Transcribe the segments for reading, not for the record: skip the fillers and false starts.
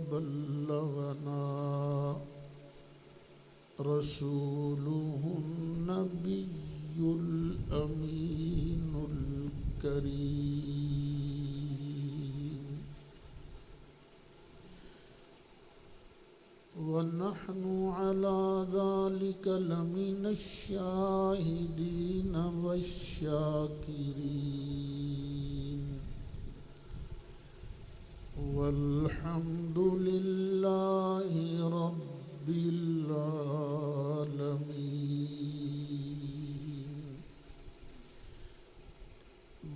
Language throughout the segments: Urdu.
وبلغنا رسوله النبي الأمين الكريم ونحن على ذلك لمن الشاهدين والشاكرين والحمد لله رب العالمين۔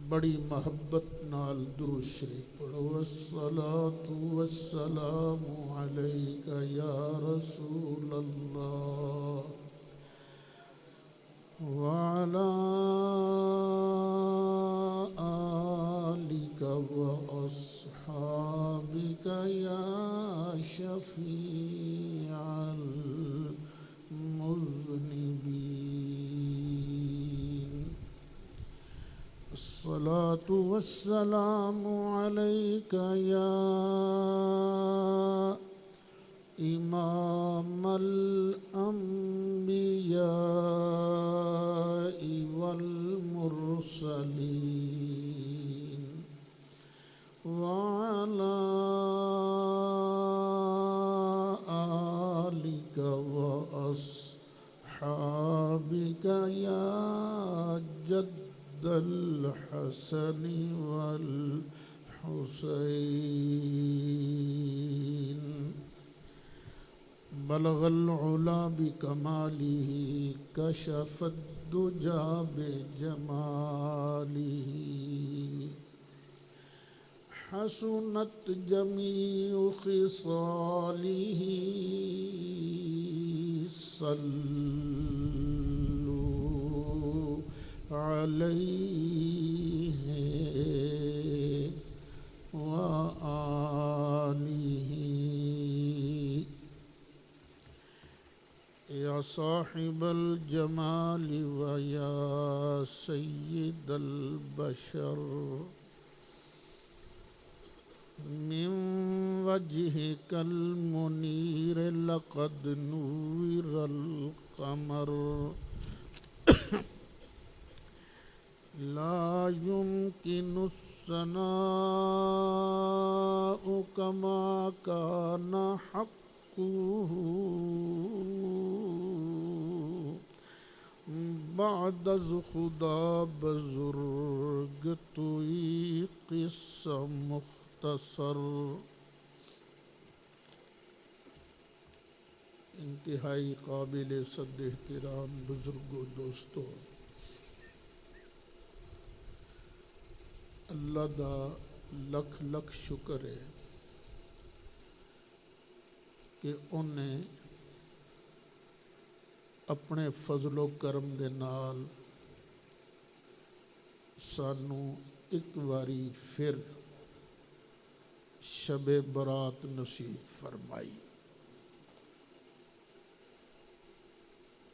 بڑی محبت نال درود شریف پڑھو۔ الصلاۃ والسلام علیک یا رسول اللہ وعلی آلک واصحابک یا شفیع المذنبین۔ الصلاة والسلام عليك يا إمام الأنبياء والمرسلين وعلى آلك وأصحابك يا جد الحسن والحسين۔ بلغ العلا بكماله كشف الدجى بجماله حسنت جميع خصاله صلوا علیہ وآلہ۔ یا صاحب الجمال ویا سید البشر من وجهك المنير لقد نور القمر لا يمكن الثناء كما كان حقه بعد از خدا بزرگ توئی قصہ مختصر۔ انتہائی قابل صد احترام بزرگوں، دوستوں، اللہ دا لکھ لکھ شکر ہے کہ انہیں اپنے فضل و کرم دے نال سانو ایک باری پھر شب برات نصیب فرمائی۔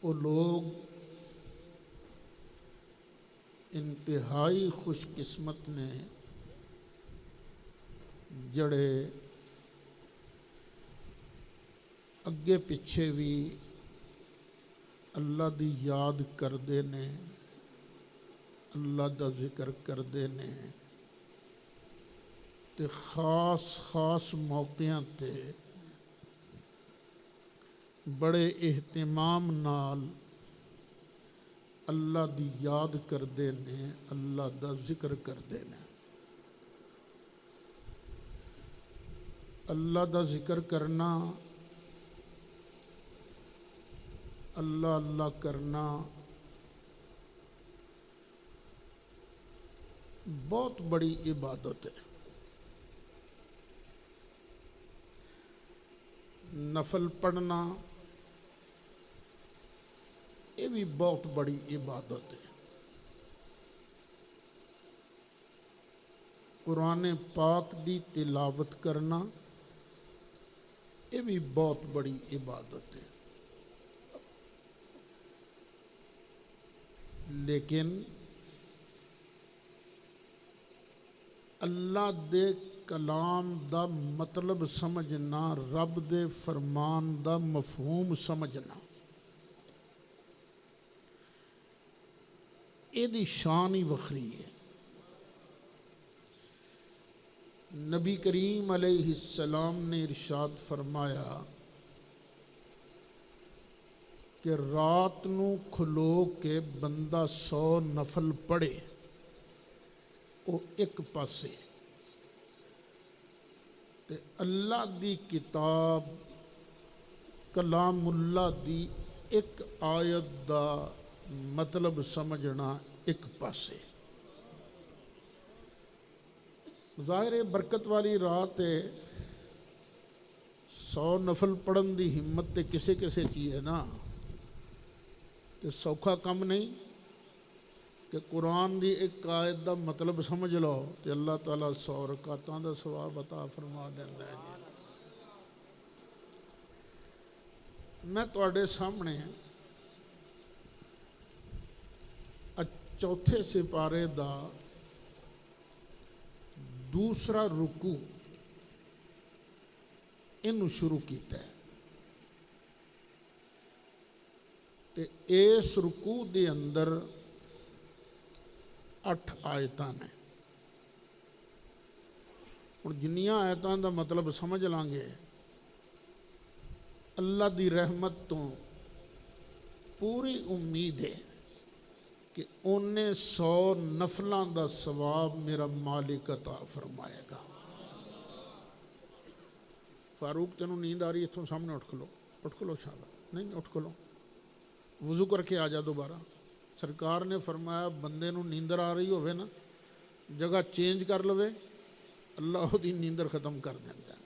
وہ لوگ انتہائی خوش قسمت نے جڑے اگے پیچھے بھی اللہ دی یاد کردے نے، اللہ دا ذکر کردے نے، تے خاص خاص موقعوں تے بڑے اہتمام نال اللہ دی یاد کردے نے، اللہ دا ذکر کردے نے۔ اللہ دا ذکر کرنا، اللہ اللہ کرنا بہت بڑی عبادت ہے۔ نفل پڑھنا یہ بھی بہت بڑی عبادت ہے۔ قرآن پاک دی تلاوت کرنا یہ بھی بہت بڑی عبادت ہے۔ لیکن اللہ دے کلام دا مطلب سمجھنا، رب دے فرمان دا مفہوم سمجھنا، یہ دی شان ہی وکھری ہے۔ نبی کریم علیہ السلام نے ارشاد فرمایا کہ رات نو کھلو کے بندہ 100 نفل پڑھے، وہ ایک پاسے تے اللہ دی کتاب کلام اللہ دی ایک آیت دا مطلب سمجھنا ایک پاسے۔ ظاہر ہے برکت والی رات ہے، 100 نفل پڑھن دی ہمت تے کسے کسے چی ہے نا، تے سوکھا کم نہیں کہ قرآن دی ایک آیت دا مطلب سمجھ لو تے اللہ تعالیٰ 100 رکعتاں دا ثواب عطا فرما دیندا ہے جی۔ میں تواڈے سامنے چوتھے سپارے دا دوسرا رکوع انہوں شروع کیتا ہے تے اس رکوع دے اندر 8 آیتاں نے۔ ہن جنیاں آیتاں دا مطلب سمجھ لیں گے، اللہ دی رحمت تو پوری امید ہے کہ انہیں 100 نفلاں دا ثواب میرا مالک عطا فرمائے گا۔ فاروق تینوں نیند آ رہی ہے، اتھوں سامنے اٹھ کھلو شاباش، نہیں اٹھ کھلو، وضو کر کے آ جا دوبارہ۔ سرکار نے فرمایا بندے نوں نیندر آ رہی ہوئے نا، جگہ چینج کر لوے، اللہ دی نیندر ختم کر دیندا ہے۔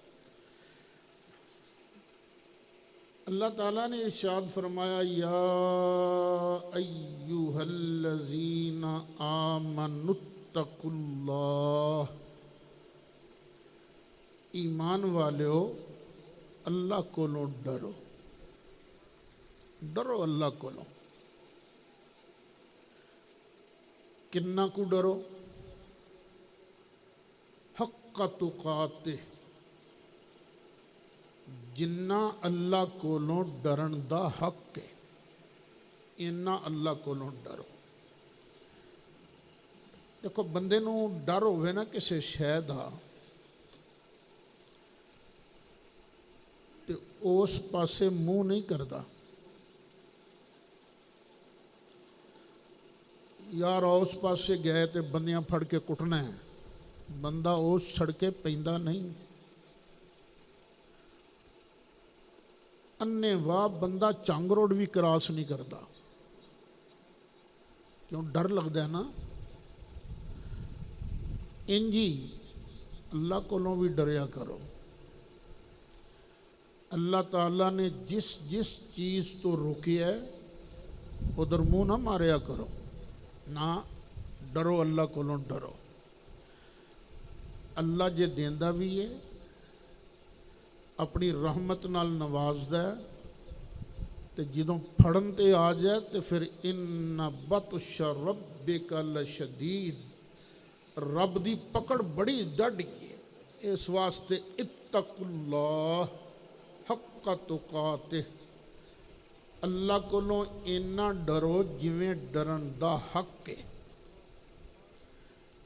اللہ تعالیٰ نے ارشاد فرمایا یا ایہا الذین آمنوا اتقوا اللہ، ایمان والیو اللہ کولوں ڈرو، ڈرو اللہ کولوں۔ کنہ کو ڈرو؟ حق تقاتہ، جنہ اللہ کولوں ڈرن دا حق ہے اینا اللہ کولوں ڈرو۔ دیکھو بندے نوں ڈر ہوئے نا کسے شے دا تے اس پاسے منہ نہیں کردا، یار اس پاسے گئے تے بندیاں پھڑ کے کٹنا ہے، بندہ اس سڑکے پیندا نہیں۔ انے واہ بندہ چنگ روڈ بھی کراس نہیں کرتا، کیوں؟ ڈر لگتا ہے نا۔ انجی اللہ کولوں بھی ڈریا کرو۔ اللہ تعالیٰ نے جس جس چیز تو روکیا ہے ادھر منہ نہ ماریا کرو، نہ ڈرو اللہ کولوں ڈرو۔ اللہ جے دیندا بھی ہے اپنی رحمت نال نوازدا ہے تے جدوں پھڑن تے آ جائے تے پھر ان بطش ربک لشدید، رب دی پکڑ بڑی ڈاڈی ہے۔ اس واسطے اتقوا اللہ حق تقاتہ، اللہ کولوں اینا ڈرو جویں ڈرن دا حق ہے۔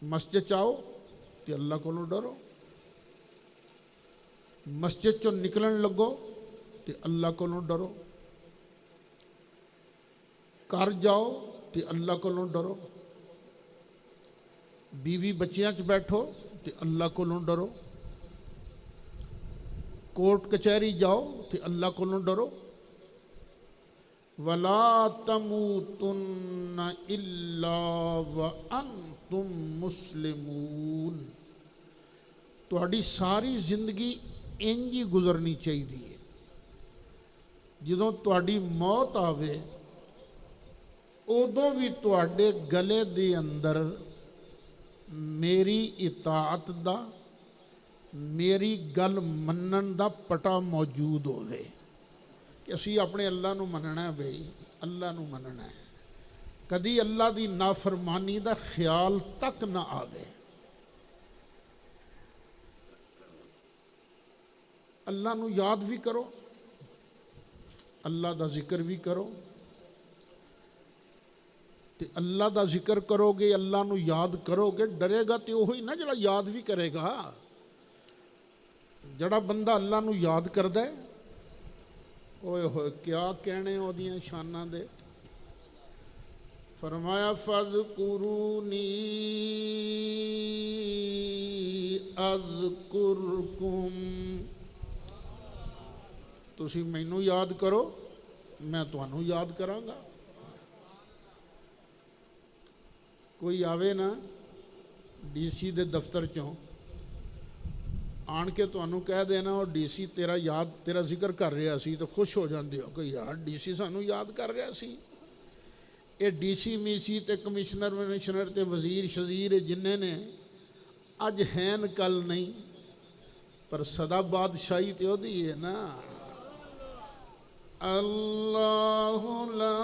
مسجد چاہو تے اللہ کولوں ڈرو، مسجد چوں نکلن لگو تے اللہ کولوں ڈرو، گھر جاؤ تے اللہ کولوں ڈرو، بیوی بچیاں چ بیٹھو تے اللہ کولوں ڈرو، کورٹ کچہری جاؤ تے اللہ کولوں ڈرو۔ وَلَا تَمُوتُنَّ إِلَّا وَأَنْتُمْ مُسْلِمُونَ، تہاڈی ساری زندگی انج ہی گزرنی چاہیے، جدوں تہاڈی موت آوے ادوں بھی تہاڈے گلے دے اندر میری اطاعت دا، میری گل منن دا پٹا موجود ہوئے کہ اسی اپنے اللہ نو مننا ہے، بھئی اللہ نو مننا ہے، کدی اللہ دی نافرمانی دا خیال تک نہ آوے۔ اللہ نو یاد بھی کرو، اللہ دا ذکر بھی کرو، تے اللہ دا ذکر کرو گے، اللہ نو یاد کرو گے، ڈرے گا تے وہی نا جڑا یاد بھی کرے گا۔ جڑا بندہ اللہ نو یاد کردا ہے، اوئے ہوئے کیا کہنے او دیاں شاناں دے۔ فرمایا فَاذْكُرُونِي اذکرکم، تسی مینوں یاد کرو میں تانوں یاد کراں گا۔ کوئی آوے نا ڈی سی دے دفتر چوں آن کے تانوں کہہ دینا اور ڈی سی تیرا ذکر کر رہا سی تو خوش ہو جاندے ہو کہ یار ڈی سی سانوں یاد کر رہا سی۔ یہ ڈی سی میسی تے کمشنر تے وزیر شزیر جننے نے اج ہیں کل نہیں، پر سدا بادشاہی تے او دی ہے نا۔ اللہ لا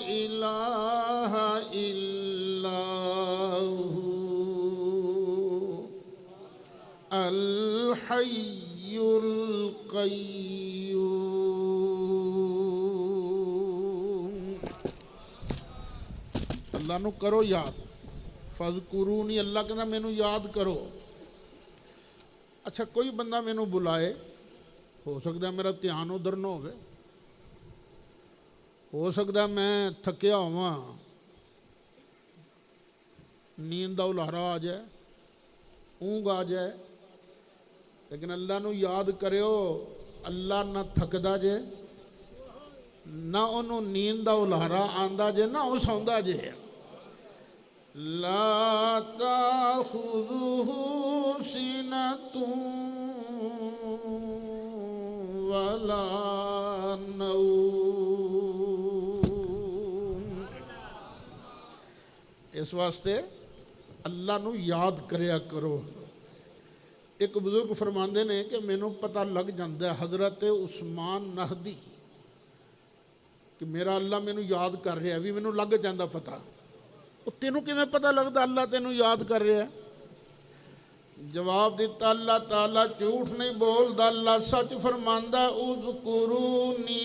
الہ الا ہو الحی القیوم۔ اللہ نو کرو یاد، فَاذْكُرُونِي، اللہ کہنا مینوں یاد کرو۔ اچھا کوئی بندہ مینوں بلائے، ہو سکتا ہے میرا دھیان ادھر نہ ہوئے، ہو سکتا ہے میں تھکیا ہوا، نیند دا الہارا آ جائے، اونگ آ جائے، لیکن اللہ نو یاد کریو، اللہ نہ تھکدا جے، نہ انہوں نیند دا الہارا آندا جے، نہ وہ سوندا جے۔ لا تأخذه سنة ولا نوم، اس واسطے اللہ نو یاد کریا کرو۔ ایک بزرگ فرماندے نے کہ مینوں پتہ لگ جاندہ ہے حضرت عثمان نہدی کہ میرا اللہ مینوں یاد کر رہا ہے، بھی مینوں لگ جاندہ پتہ۔ تینوں کیویں پتہ لگتا اللہ تینوں یاد کر رہا ہے؟ جواب دیتا اللہ تعالیٰ جھوٹ نہیں بولدا، اللہ سچ فرماندا اذکرونی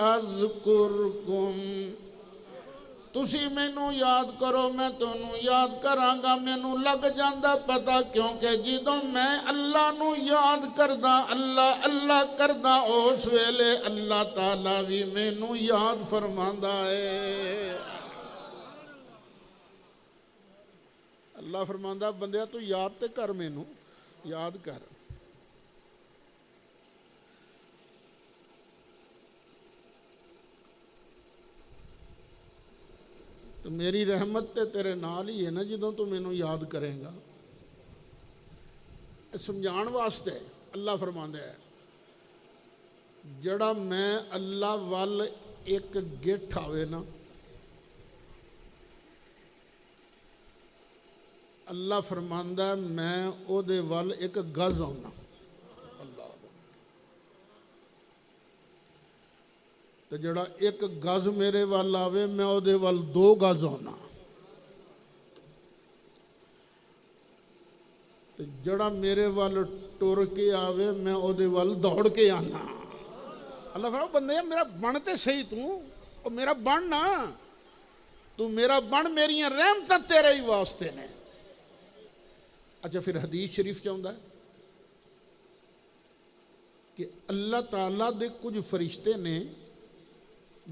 اذکرکم، تسی مینوں یاد کرو میں تانوں یاد کراں گا۔ مینوں لگ جاندا پتہ، کیونکہ جدوں میں اللہ نو یاد کردا، اللہ اللہ کردا، اس ویلے اللہ تعالیٰ بھی مینوں یاد فرماندا ہے۔ اللہ فرماندا بندیا تو یاد تے کر، مینوں یاد کر۔ تو میری رحمت تے تیرے نال ہی ہے نا جدوں تو مینوں یاد کریں گا۔ سمجھان واسطے اللہ فرماندا ہے جڑا میں اللہ وال ایک گٹھ آوے نا، اللہ فرماندا ہے میں او دے وال ایک گز آنا۔ اللہ تو جڑا ایک گز میرے وال آوے میں او دے وال 2 گز آنا، تو جڑا میرے وال ٹر کے آوے میں او دے وال دوڑ کے آنا۔ اللہ فرماؤ بندے میرا بن تے صحیح تو میرا بن نا، تو میرا بن، میریاں رحمتاں تیرے ہی واسطے نے۔ اچھا پھر حدیث شریف چاہتا ہے کہ اللہ تعالیٰ دے کچھ فرشتے نے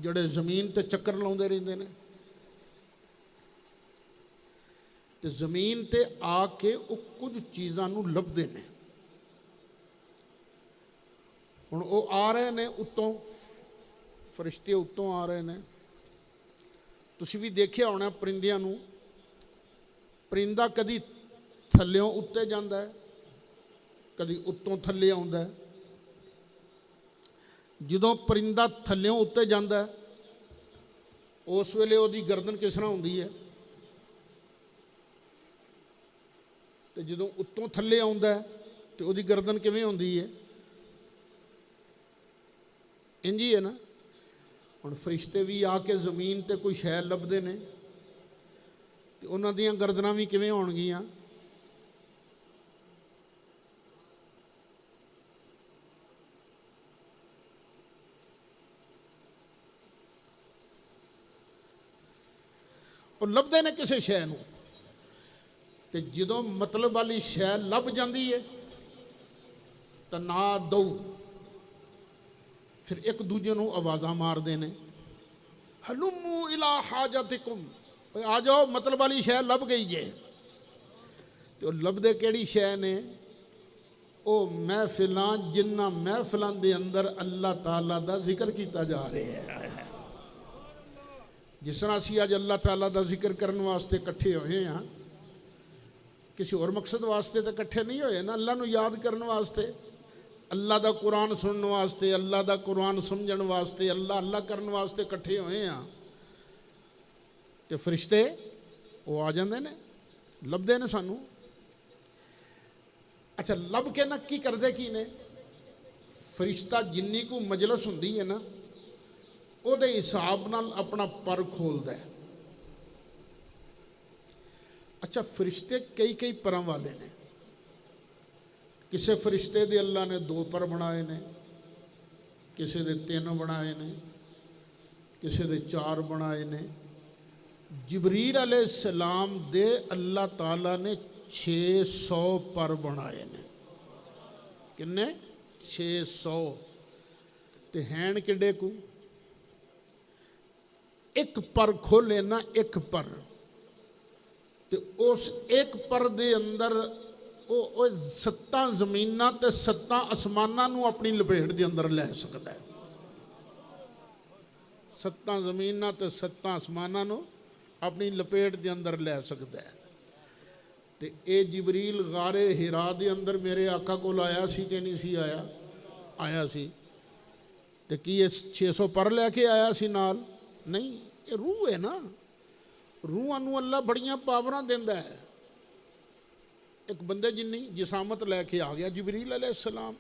جڑے زمین تے چکر لاؤندے رہندے نے، تے زمین تے آ کے وہ کچھ چیزاں نو لبدے نے۔ ہن وہ آ رہے نے اتوں، فرشتے اتوں آ رہے نے، تسی بھی دیکھیا ہونا پرندیاں نو، پرندہ کدی تھلیوں اتے جاندہ ہے، کدی اتوں تھلے آؤندہ ہے۔ جدوں پرندہ تھلیوں اتے جاندہ ہے اس ویلے وہ دی گردن کس طرح ہوندی ہے، تو جدوں اتوں تھلے آؤندہ ہے تو وہ دی گردن کیویں ہوندی ہے، انجی ہے نا۔ ہن فرشتے بھی آ کے زمین تے کوئی شے لبدے نے تے انہاں دیاں گردناں بھی کیویں ہون گیاں، وہ لبدے نے کسی شے نوں تے جدوں مطلب والی شے لب جاندی ہے تنادو پھر ایک دوجے نوں آوازاں مار دینے ہلمو الی حاجتکم آ جاؤ مطلب والی شے لب گئی جے تو لبدے کیڑی شے نے او محفلاں جنہ محفلاں دے اندر اللہ تعالیٰ دا ذکر کیتا جا رہا ہے جس طرح اسی اج اللہ تعالیٰ دا ذکر کرنے واسطے کٹھے ہوئے ہیں کسی اور مقصد واسطے تو کٹھے نہیں ہوئے نا اللہ نو یاد کرنے واسطے اللہ دا قرآن سننے واسطے اللہ دا قرآن سمجھن واسطے اللہ اللہ کرنے واسطے کٹھے ہوئے ہیں تے فرشتے وہ آ جاندے نے لبدے نے سانو اچھا لب کے نہ کی کردے کی نے فرشتہ جنی کو مجلس ہوندی ہے نا او دے حساب نال اپنا پر کھولدا ہے اچھا فرشتے کئی پراں والے نے کسے فرشتے دے اللہ نے 2 پر بنائے نے کسے دے 3 بنائے نے کسے دے 4 بنائے نے جبریل علیہ السلام دے اللہ تعالیٰ نے 600 پر بنائے نے کنے 600 تے ہین کڈے کو ایک پر کھولے نا ایک پر تے اس ایک پر دے اندر او 7 زمیناں تے 7 آسماناں نو اپنی لپیٹ دے اندر لے سکتا ہے 7 زمیناں تے 7 آسماناں نو اپنی لپیٹ دے اندر لے سکتا ہے تے اے جبریل غار ہرا دے اندر میرے آقا کو آیا سی کہ نہیں سی آیا سی تے کی یہ 600 پر لے کے آیا سی نال نہیں یہ روح ہے نا روحاں نو اللہ بڑیاں پاوراں دیندا ہے ایک بندے جنی جسامت لے کے آ گیا جبریل علیہ السلام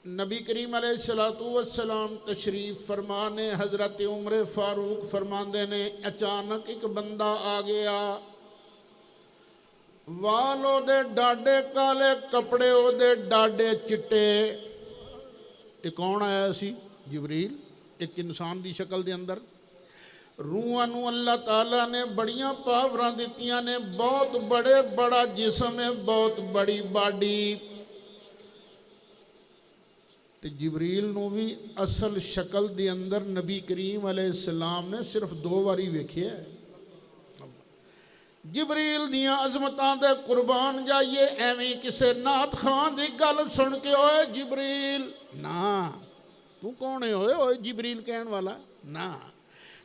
نبی کریم علیہ السلام تشریف فرمانے حضرت عمر فاروق فرماندے نے اچانک ایک بندہ آ گیا والو دے ڈاڈے کالے کپڑے او دے ڈاڈے چٹے یہ کون آیا سی جبریل ایک انسان دی شکل دے اندر روحاں نو اللہ تعالیٰ نے بڑیاں پاوراں دتیاں نے بہت بڑا جسم ہے بہت بڑی باڈی تے جبریل نو بھی اصل شکل دے اندر نبی کریم علیہ السلام نے صرف 2 واری ویکھیا ہے جبریل دیاں عظمتاں دے قربان جائیے ایویں کسے نعت خان دی گل سن کے ہوئے جبریل نا تو کون ہے ہوئے جبریل کہن والا نا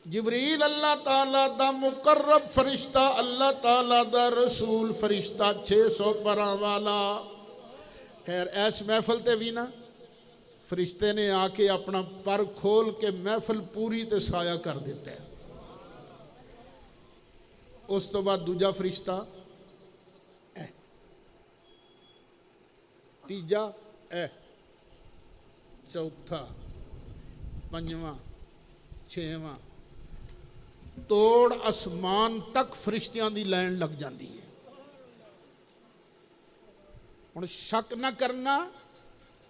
جبریل اللہ تعالیٰ دا مقرب فرشتہ اللہ تعالیٰ دا رسول فرشتہ 600 پراں والا خیر ایس محفل تے بھی نا فرشتے نے آ کے اپنا پر کھول کے محفل پوری تے سایہ کر دیتا ہے اس تو بعد دوجا فرشتہ تیجا چوتھا پنجواں چھواں توڑ اسمان تک فرشتیاں دی لائن لگ جاندی ہے ہن شک نہ کرنا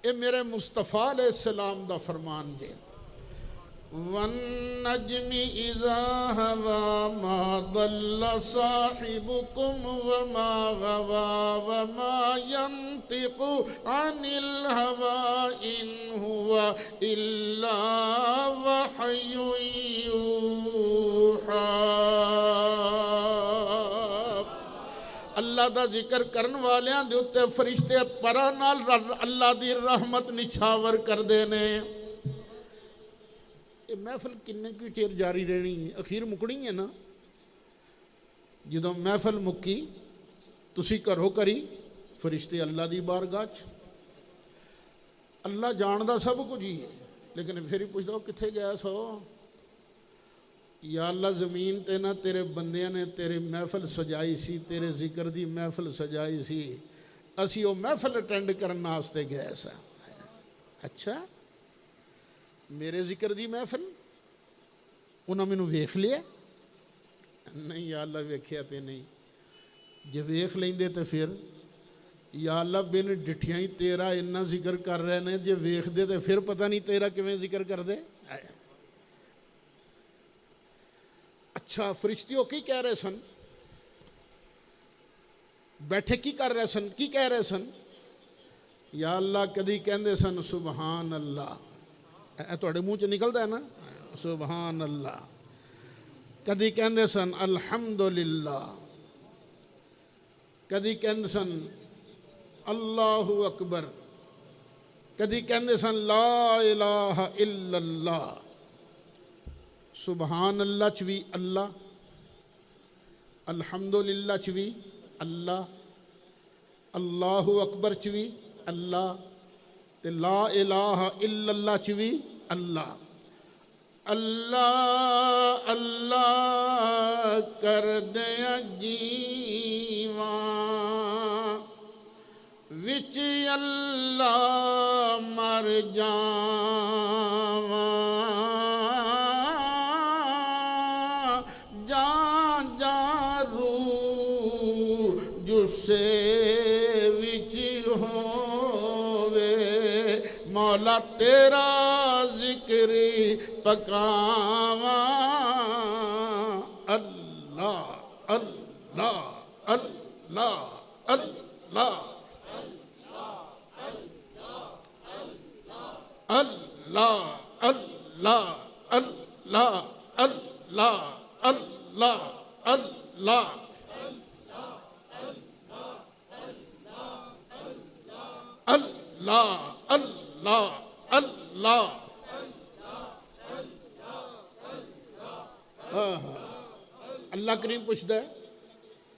اے میرے مصطفیٰ علیہ السلام دا فرمان دے وَالنَّجْمِ إِذَا هَوَى مَا ضَلَّ صَاحِبُكُمْ وَمَا غَوَى وَمَا يَنطِقُ عَنِ الْهَوَىٰ إِنْ هُوَ إِلَّا وَحْيٌ يُوحَىٰ اللہ دا ذکر کرن والیاں دے اُتے فرشتے پراں نال اللہ دی رحمت نچھاور کر دینے محفل کنے کی چیر جاری رہنی ہے اخیر مکڑی ہے نا جدوں محفل مکی تسی کرو کری فرشتے اللہ دی بارگاہ اللہ جاندا سب کچھ ہی ہے لیکن پھر ہی پوچھدا کتھے گیا سو یا اللہ زمین تے نا تیرے بندیاں نے تیرے محفل سجائی سی تیرے ذکر دی محفل سجائی سی اسی وہ محفل اٹینڈ کرن واسطے گئے سا اچھا میرے ذکر دی محفل انہوں مینوں ویکھ لیا نہیں یا اللہ ویکھیا تے نہیں جے ویکھ لیندے تے پھر یا اللہ بن ڈٹھیاں ہی تیرا اتنا ذکر کر رہے نے جے ویکھ دے تے پھر پتہ نہیں تیرا کیویں ذکر کر دے اچھا فرشتیوں کی کہہ رہے سن بیٹھے کی کر رہے سن کی کہہ رہے سن یا اللہ کدی کہندے سن سبحان اللہ اے تواڈے منہ چ نکلدا ہے نا سبحان اللہ کدی کہندے سن الحمدللہ کدی کہندے سن اللہ اکبر کدی کہندے سن لا الہ الا اللہ سبحان اللہ چ وی اللہ الحمدللہ چ وی اللہ اللہ اکبر چ وی اللہ تے لا الہ الا اللہ چ وی اللہ اللہ اللہ کر دیا جیواں وچ اللہ مر جاواں جان جان روح جسے وچ ہووے مولا تیرا ذکری پکاواں اللہ اللہ اللہ اللہ اللہ اللہ اللہ اللہ اللہ اللہ اللہ اللہ اللہ اللہ کریم پوچھتا ہے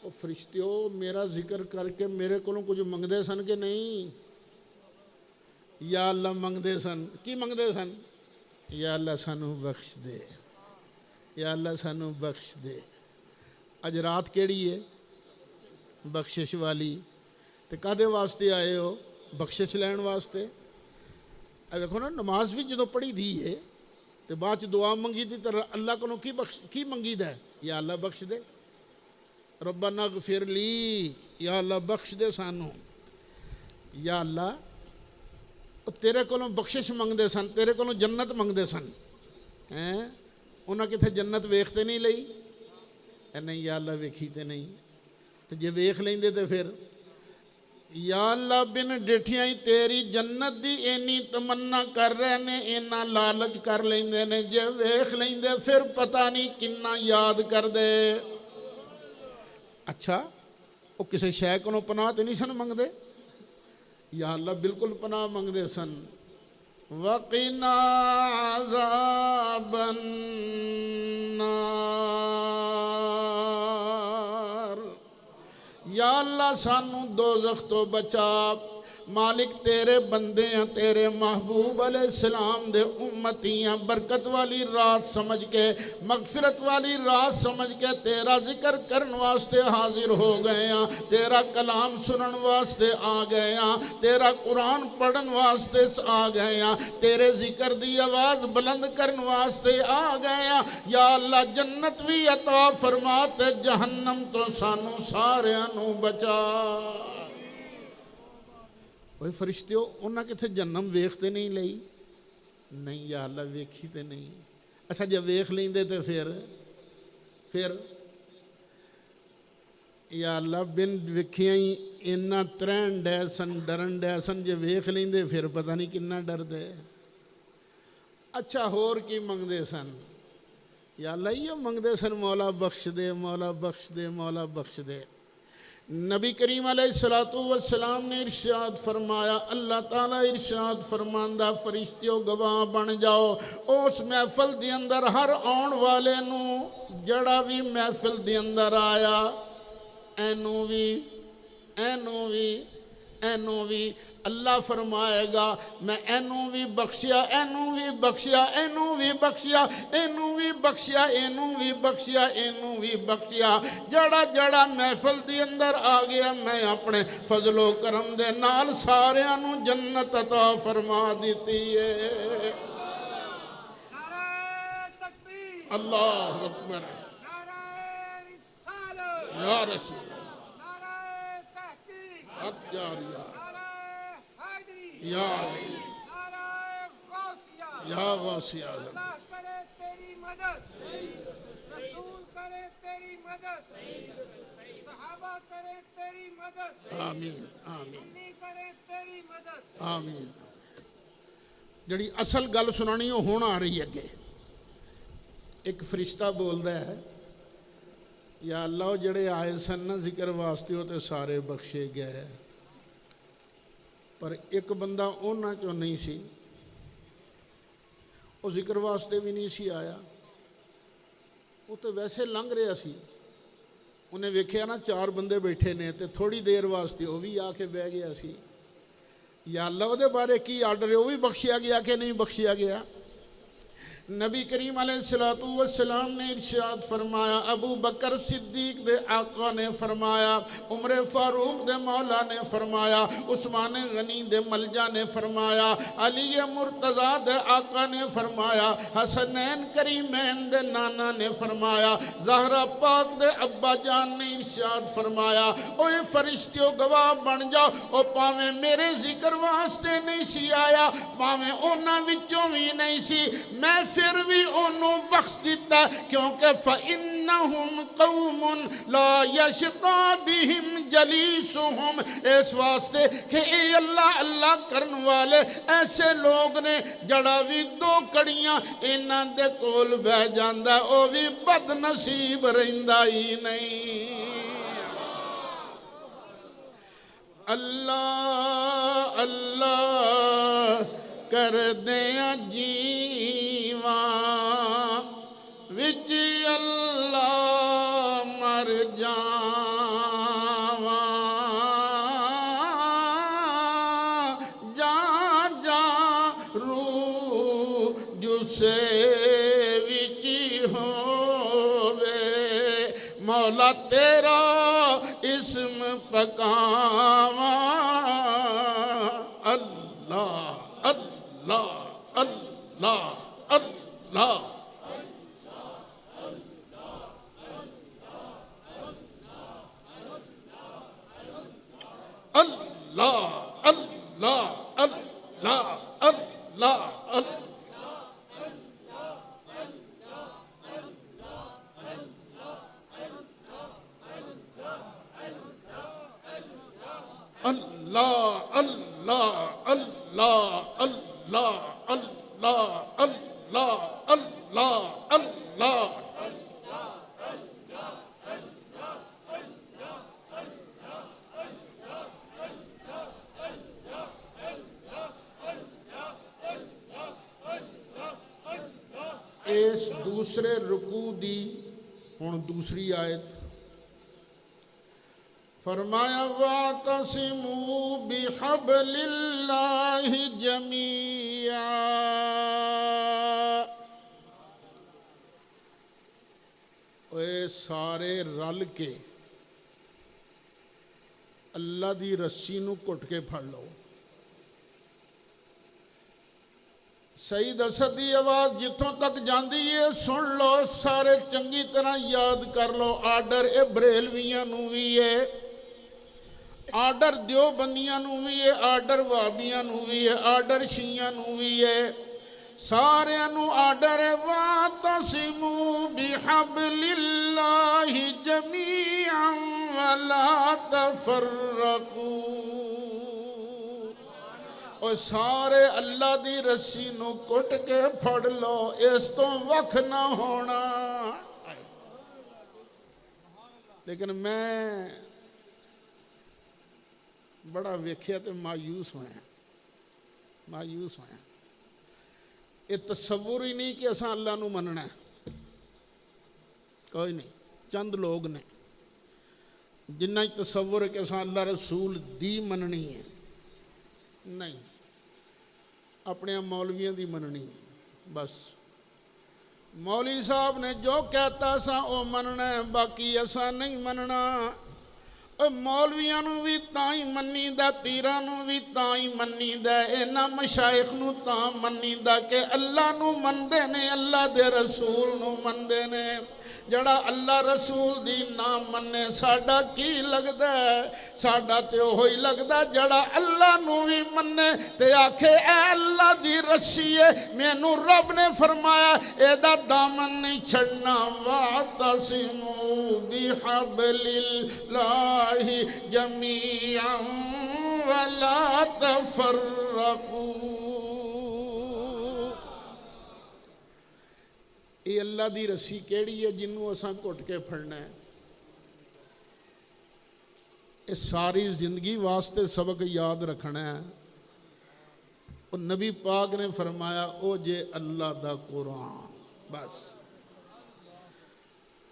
او فرشتیو میرا ذکر کر کے میرے کو کچھ منگدے سن کہ نہیں یا اللہ منگدے سن کی منگدے سن یا اللہ سانو بخش دے یا اللہ سانو بخش دے اج رات کیڑی ہے بخشش والی تے کدے واسطے آئے ہو بخشش لین واسطے دیکھو نا نماز بھی جدو پڑھی دی ہے تو بعد چ دعا منگی دی تو اللہ کو کی منگی دا ہے یا اللہ بخش دے ربنا اغفر لی یا اللہ بخش دے سانو یا اللہ تیرے کو بخشش منگتے سن تیرے کو جنت منگتے سن انہاں کتنے جنت ویکھتے نہیں لئی نہیں یا اللہ ویکھی تے نہیں تو جے ویکھ لیندے تے پھر یا اللہ بن ڈٹھیاں ہی تیری جنت دی اینی تمنا کر رہے نے اینا لالچ کر لیندے نے جے ویکھ لیندے پھر پتہ نہیں کنا یاد کر دے اچھا وہ کسی شے کو پناہ تے نہیں سن منگدے یا اللہ بالکل پناہ منگدے سن وَقِنَا عَذَابَ النَّارِ یا اللہ سانو دوزخ تو بچا مالک تیرے بندے ہیں تیرے محبوب علیہ السلام دے امتی ہیں برکت والی رات سمجھ کے مغفرت والی رات سمجھ کے تیرا ذکر کرن واسطے حاضر ہو گئے ہیں تیرا کلام سنن واسطے آ گئے ہیں تیرا قرآن پڑھن واسطے آ گئے ہیں تیرے ذکر دی آواز بلند کرن واسطے آ گئے ہیں یا اللہ جنت بھی عطا فرما تے جہنم تو سانو ساریاں نو بچا اوہ فرشتیو انہاں کتھے جنم ویکھتے نہیں لئی نہیں یا اللہ ویکھی تے نہیں اچھا جب ویکھ لیندے تے پھر یا اللہ بن ویکھیاں ہی اینا ترین ڈے سن ڈرن ڈے سن جے ویکھ لیندے پھر پتہ نہیں کنا ڈر دے اچھا ہور کی منگدے سن یا اللہ یہ منگدے سن مولا بخش دے مولا بخش دے مولا بخش دے نبی کریم علیہ السلام نے ارشاد فرمایا اللہ تعالیٰ ارشاد فرماندہ فرشتیوں گواہ بن جاؤ اس محفل دی اندر ہر آن والے نو جڑا بھی محفل دی اندر آیا اینو بھی اللہ فرمائے گا میں اینو بھی بخشیا اینو بھی بخشیا اینو بھی بخشیا اینو بھی بخشیا اینو بھی بخشیا اینو بھی بخشیا جڑا جڑا محفل دی اندر آ گیا میں اپنے فضل و کرم دے نال ساریاں نو جنت عطا فرما دیتی ہے اللہ اکبر یا رسول حق جاریہ یا علی یا غوثیہ اللہ کرے تیری مدد رسول کا کرے تیری مدد، صحابہ کرے تیری مدد، آمین آمین امی کرے تیری مدد۔ آمین۔ جڑی اصل گل سنانی وہ ہون آ رہی ہے اگے۔ ایک فرشتہ بول رہا ہے یا اللہ وہ جڑے آئے سن نا ذکر واسطے وہ تے سارے بخشے گئے، پر ایک بندہ انہاں چوں نہیں سی، وہ ذکر واسطے بھی نہیں سی آیا، وہ تو ویسے لنگ رہا سی، انہیں ویکھیا نا 4 بندے بیٹھے نے تے تھوڑی دیر واسطے وہ بھی آ کے بہ گیا سی، یا اللہ وہ دے بارے کی آرڈر ہے، وہ بھی بخشیا گیا کہ نہیں بخشیا گیا؟ نبی کریم علیہ السلام نے ارشاد فرمایا، ابو بکر صدیق دے آقا نے فرمایا، عمر فاروق دے مولا نے فرمایا، عثمان غنی دے ملجا نے فرمایا، علی مرتضیٰ دے آقا نے فرمایا، حسنین کریمین دے نانا نے فرمایا، زہرا پاک دے ابا جان نے ارشاد فرمایا، اوے فرشتیوں گواہ بن جاؤ، او پاویں میرے ذکر واسطے نہیں سی آیا، پاویں اونا وچوں بھی نہیں سی، میں پھر بھی انہوں بخش دیتا کیونکہ فَإِنَّهُمْ قَوْمٌ لَا يَشْقَى بِهِمْ جَلِيسُهُمْ، اس واسطے کہ اے اللہ اللہ کرن والے ایسے لوگ نے جڑا بھی 2 کڑیاں انہاں دے کول بہ جاندا او بھی بد نصیب رہندا ہی نہیں۔ اللہ اللہ کر دیاں جیواں وچ اللہ مر جاواں، جا جا روح جسے وچ ہووے، مولا تیرا اسم پکاواں، اللہ اللہ اللہ اللہ۔ اللہ اللہ اللہ اللہ اللہ اللہ اللہ اللہ اللہ اللہ اللہ اللہ۔ اس دوسرے رکوع دی ہن دوسری آیت فرمایا وَاعْتَصِمُوا بِحَبْلِ اللَّهِ جَمِيعًا، اے سارے رل کے اللہ دی رسی نو کٹ کے پھڑ لو۔ سعید اسد دی آواز جتوں تک جاندی ہے سن لو، سارے چنگی طرح یاد کر لو، آرڈر اے بریلویاں نو بھی ہے، آرڈر دیوبندیاں نو بھی ہے، آرڈر وہابیاں نو بھی ہے، آرڈر شیعہ نو بھی ہے، سارے نو آرڈر ہے وَاعْتَصِمُوا بِحَبْلِ اللَّهِ جَمِيعًا وَلَا تَفَرَّقُوا، اور سارے اللہ دی رسی نو کٹ کے پھڑ لو، اس تو وکھ نہ ہونا۔ لیکن میں بڑا ویکھیا تے مایوس ہویا، مایوس ہویا، یہ تصور ہی نہیں کہ اساں اللہ نو مننا ہے، کوئی نہیں، چند لوگ نے جنہ تصور ہے کہ اساں اللہ رسول دی مننی ہے، نہیں، اپنے مولویوں دی مننی ہے، بس مولوی صاحب نے جو کہتا اساں او مننا ہے، باقی اساں نہیں مننا۔ مولویاں نو بھی تاں ہی منی دا، پیراں نو بھی تاں ہی منی دا، انہاں مشائخ نو تاں منی دا کہ اللہ نو مندے نے، اللہ دے رسول نو مندے نے۔ جڑا اللہ رسول دی نہ منے ساڈا کی لگدا ہے؟ ساڈا تے وہی لگدا جڑا اللہ نو بھی منے تے آکھے اے اللہ دی رسی ہے مینوں رب نے فرمایا اے دا دامن نہیں چھڑنا واعتصموا بحبل اللہ جمیعا ولا تفرقوا۔ یہ اللہ دی رسی کیڑی ہے جنوں اساں گھٹ کے پھڑنا ہے؟ یہ ساری زندگی واسطے سبق یاد رکھنا ہے۔ اور نبی پاک نے فرمایا او جے اللہ دا قرآن، بس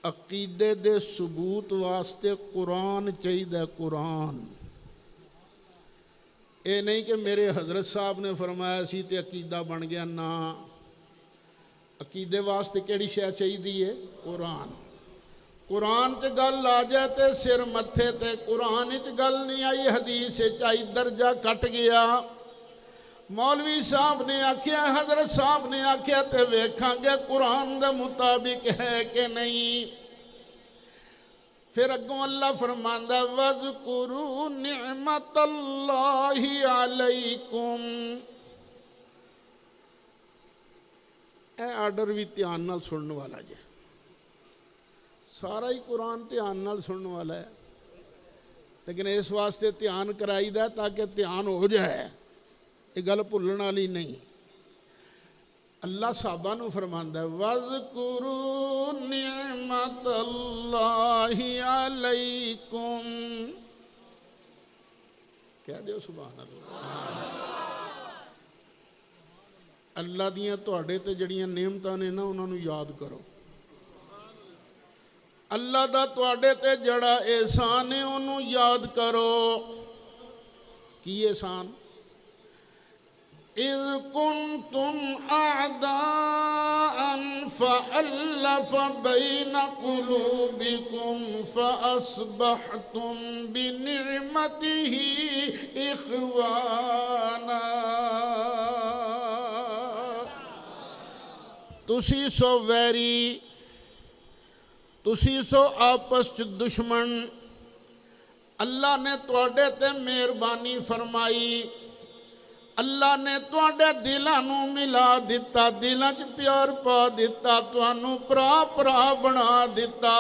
عقیدے دے ثبوت واسطے قرآن چاہیے، قرآن۔ اے نہیں کہ میرے حضرت صاحب نے فرمایا سی تے عقیدہ بن گیا، نا، عقیدے واسطے کیڑی شے چاہیے؟ قرآن۔ قرآن تے گل آ جائے تے سر متھے تے، قرآن تے گل نہیں آئی حدیث چاہیے درجہ کٹ گیا۔ مولوی صاحب نے آکھیا، حضرت صاحب نے آکھیا تے ویکھاں گے قرآن دے مطابق ہے کہ نہیں۔ پھر اگوں اللہ فرماندا وَاذْكُرُوا نِعْمَةَ اللَّهِ عَلَيْكُمْ۔ اے آرڈر بھی دھیان نال سننے والا جے، سارا ہی قرآن دھیان نال سننے والا ہے، لیکن اس واسطے دھیان کرائی دا تاکہ دھیان ہو جائے، یہ گل بھولن والی نہیں۔ اللہ صحابہ نو فرماندا ہے وَاذْكُرُوا نِعْمَةَ اللَّهِ عَلَيْكُمْ، کہہ دیو سبحان اللہ۔ اللہ دیاں تواڈے تے جڑیاں نعمتاں نے نا انہاں نو یاد کرو۔ اللہ دا تواڈے تے جڑا احسان ہے انہوں یاد کرو۔ کی احسان؟ اِذْ كُنْتُمْ أَعْدَاءً فَأَلَّفَ بَيْنَ قُلُوبِكُمْ فَأَصْبَحْتُمْ بِنِعْمَتِهِ إِخْوَانًا۔ تسی سو ویری، تسی سو آپس چ دشمن، اللہ نے تواڈے تے مہربانی فرمائی، اللہ نے تواڈے دلاں نو ملا دتا، دلاں چ پیار پا دتا، تانوں پرا پرا بنا دتا۔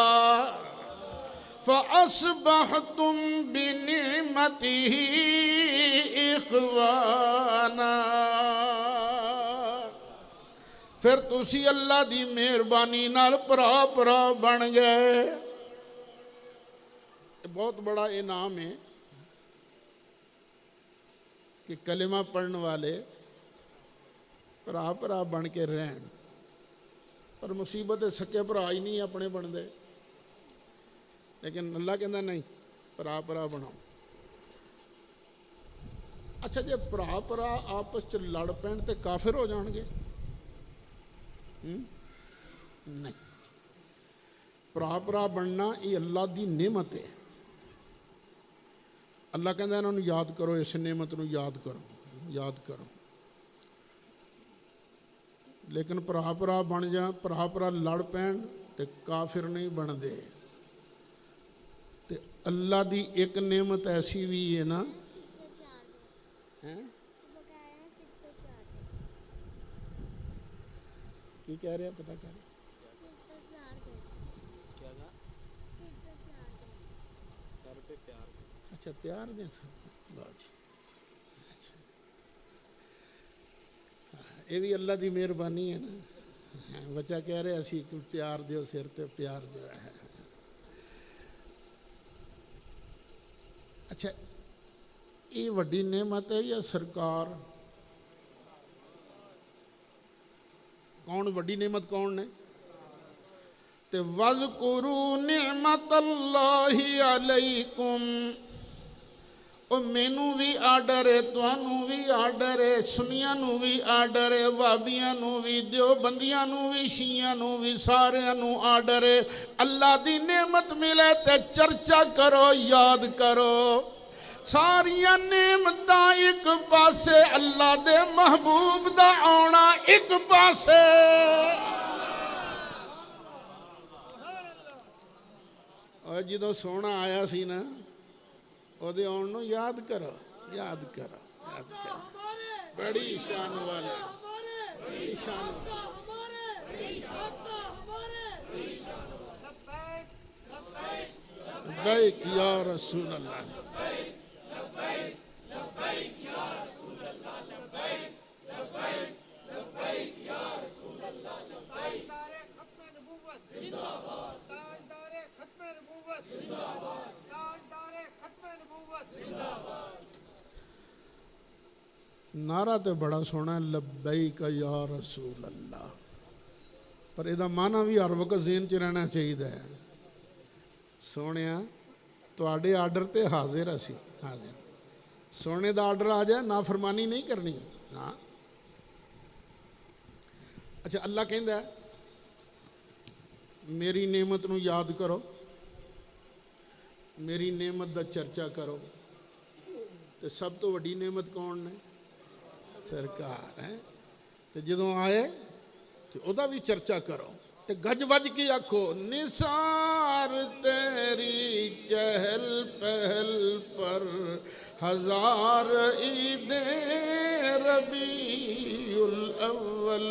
فَأَصْبَحْتُمْ بِنِعْمَتِهِ إِخْوَانًا، پھر تسی اللہ دی مہربانی نال پرا پرا بن گئے۔ بہت بڑا انعام ہے کہ کلمہ پڑھنے والے پرا پرا بن کے رہن، پر مصیبت سکے پرا ہی نہیں اپنے بن دے، لیکن اللہ کہندا نہیں پرا پرا بناؤ۔ اچھا جے پرا پرا آپس چ لڑ پین تے کافر ہو جان گے؟ نہیں، پرا پرا بننا یہ اللہ دی نعمت ہے۔ اللہ کہندا انہاں نو یاد کرو، اس نعمت نو یاد کرو، یاد کرو۔ لیکن پرا پرا بن جان، پرا پرا لڑ پین تے کافر نہیں بن دے۔ تے اللہ دی ایک نعمت ایسی بھی ہے نا، کی کہہ رہے ہیں پتہ کر؟ اچھا پیار دیں سر، یہ بھی اللہ دی مہربانی ہے نا۔ بچہ کہہ رہے اسی پیار دیو سر تے پیار دیو۔ اچھا یہ وڈی نعمت ہے یا سرکار؟ کون وڈی نعمت کون نے؟ تے وَاذْكُرُوا نِعْمَةَ اللَّهِ عَلَيْكُمْ، او مینوں بھی آرڈر ہے، تانوں بھی آرڈر ہے، سنیاں نو بھی آرڈر ہے، وابیاں نو بھی، دیوبندیاں نو بھی، شیعیاں نو بھی، سارے نو آرڈر ہے۔ اللہ دی نعمت ملے تے چرچا کرو، یاد کرو۔ ساریاں نعمتاں ایک پاسے، اللہ دے محبوب دا آنا ایک پاسے۔ اور جدوں سونا آیا سی نا ਉਹਦੇ ਆਉਣ ਨੂੰ ਯਾਦ ਕਰੋ ਯਾਦ ਕਰੋ ਯਾਦ ਕਰੋ بڑی شان والے بڑی شان لبیک یا رسول اللہ تاجدار ختم نبوت زندہ باد تاجدار ختم نبوت زندہ باد تاجدار ختم نبوت زندہ باد نعرہ تے بڑا سونا ہے لبیک یا رسول اللہ پر ਇਹਦਾ ਮਾਨਾ ਵੀ ਹਰ ਵਕਤ ਜ਼ਿਹਨ 'ਚ ਰਹਿਣਾ ਚਾਹੀਦਾ ਹੈ ਸੋਹਣਿਆ ਤੁਹਾਡੇ ਆਰਡਰ ਤੇ ਹਾਜ਼ਰ ਅਸੀਂ ਹਾਜ਼ਰ ਸੋਨੇ ਦਾ ਆਰਡਰ ਆ ਜਾਏ ਨਾ ਫਰਮਾਨੀ ਨਹੀਂ ਕਰਨੀ ਨਾ ਅੱਛਾ ਅੱਲਾ ਕਹਿੰਦਾ ਮੇਰੀ ਨੇਮਤ ਨੂੰ ਯਾਦ ਕਰੋ ਮੇਰੀ ਨੇਮਤ ਦਾ ਚਰਚਾ ਕਰੋ ਤੇ ਸਭ ਤੋਂ ਵੱਡੀ ਨੇਮਤ ਕੌਣ ਨੇ ਸਰਕਾਰ ਹੈ ਤੇ ਜਦੋਂ ਆਏ ਤੇ ਉਹਦਾ ਵੀ ਚਰਚਾ ਕਰੋ ਤੇ ਗੱਜ ਵੱਜ ਕੇ ਆਖੋ ਨਿਸਾਰ ਤੇਰੀ ਚਹਿਲ ਪਹਿਲ ਪਰ ਹਜ਼ਾਰ ਈਦੇ ਰਬੀਉਲ ਅਵਲ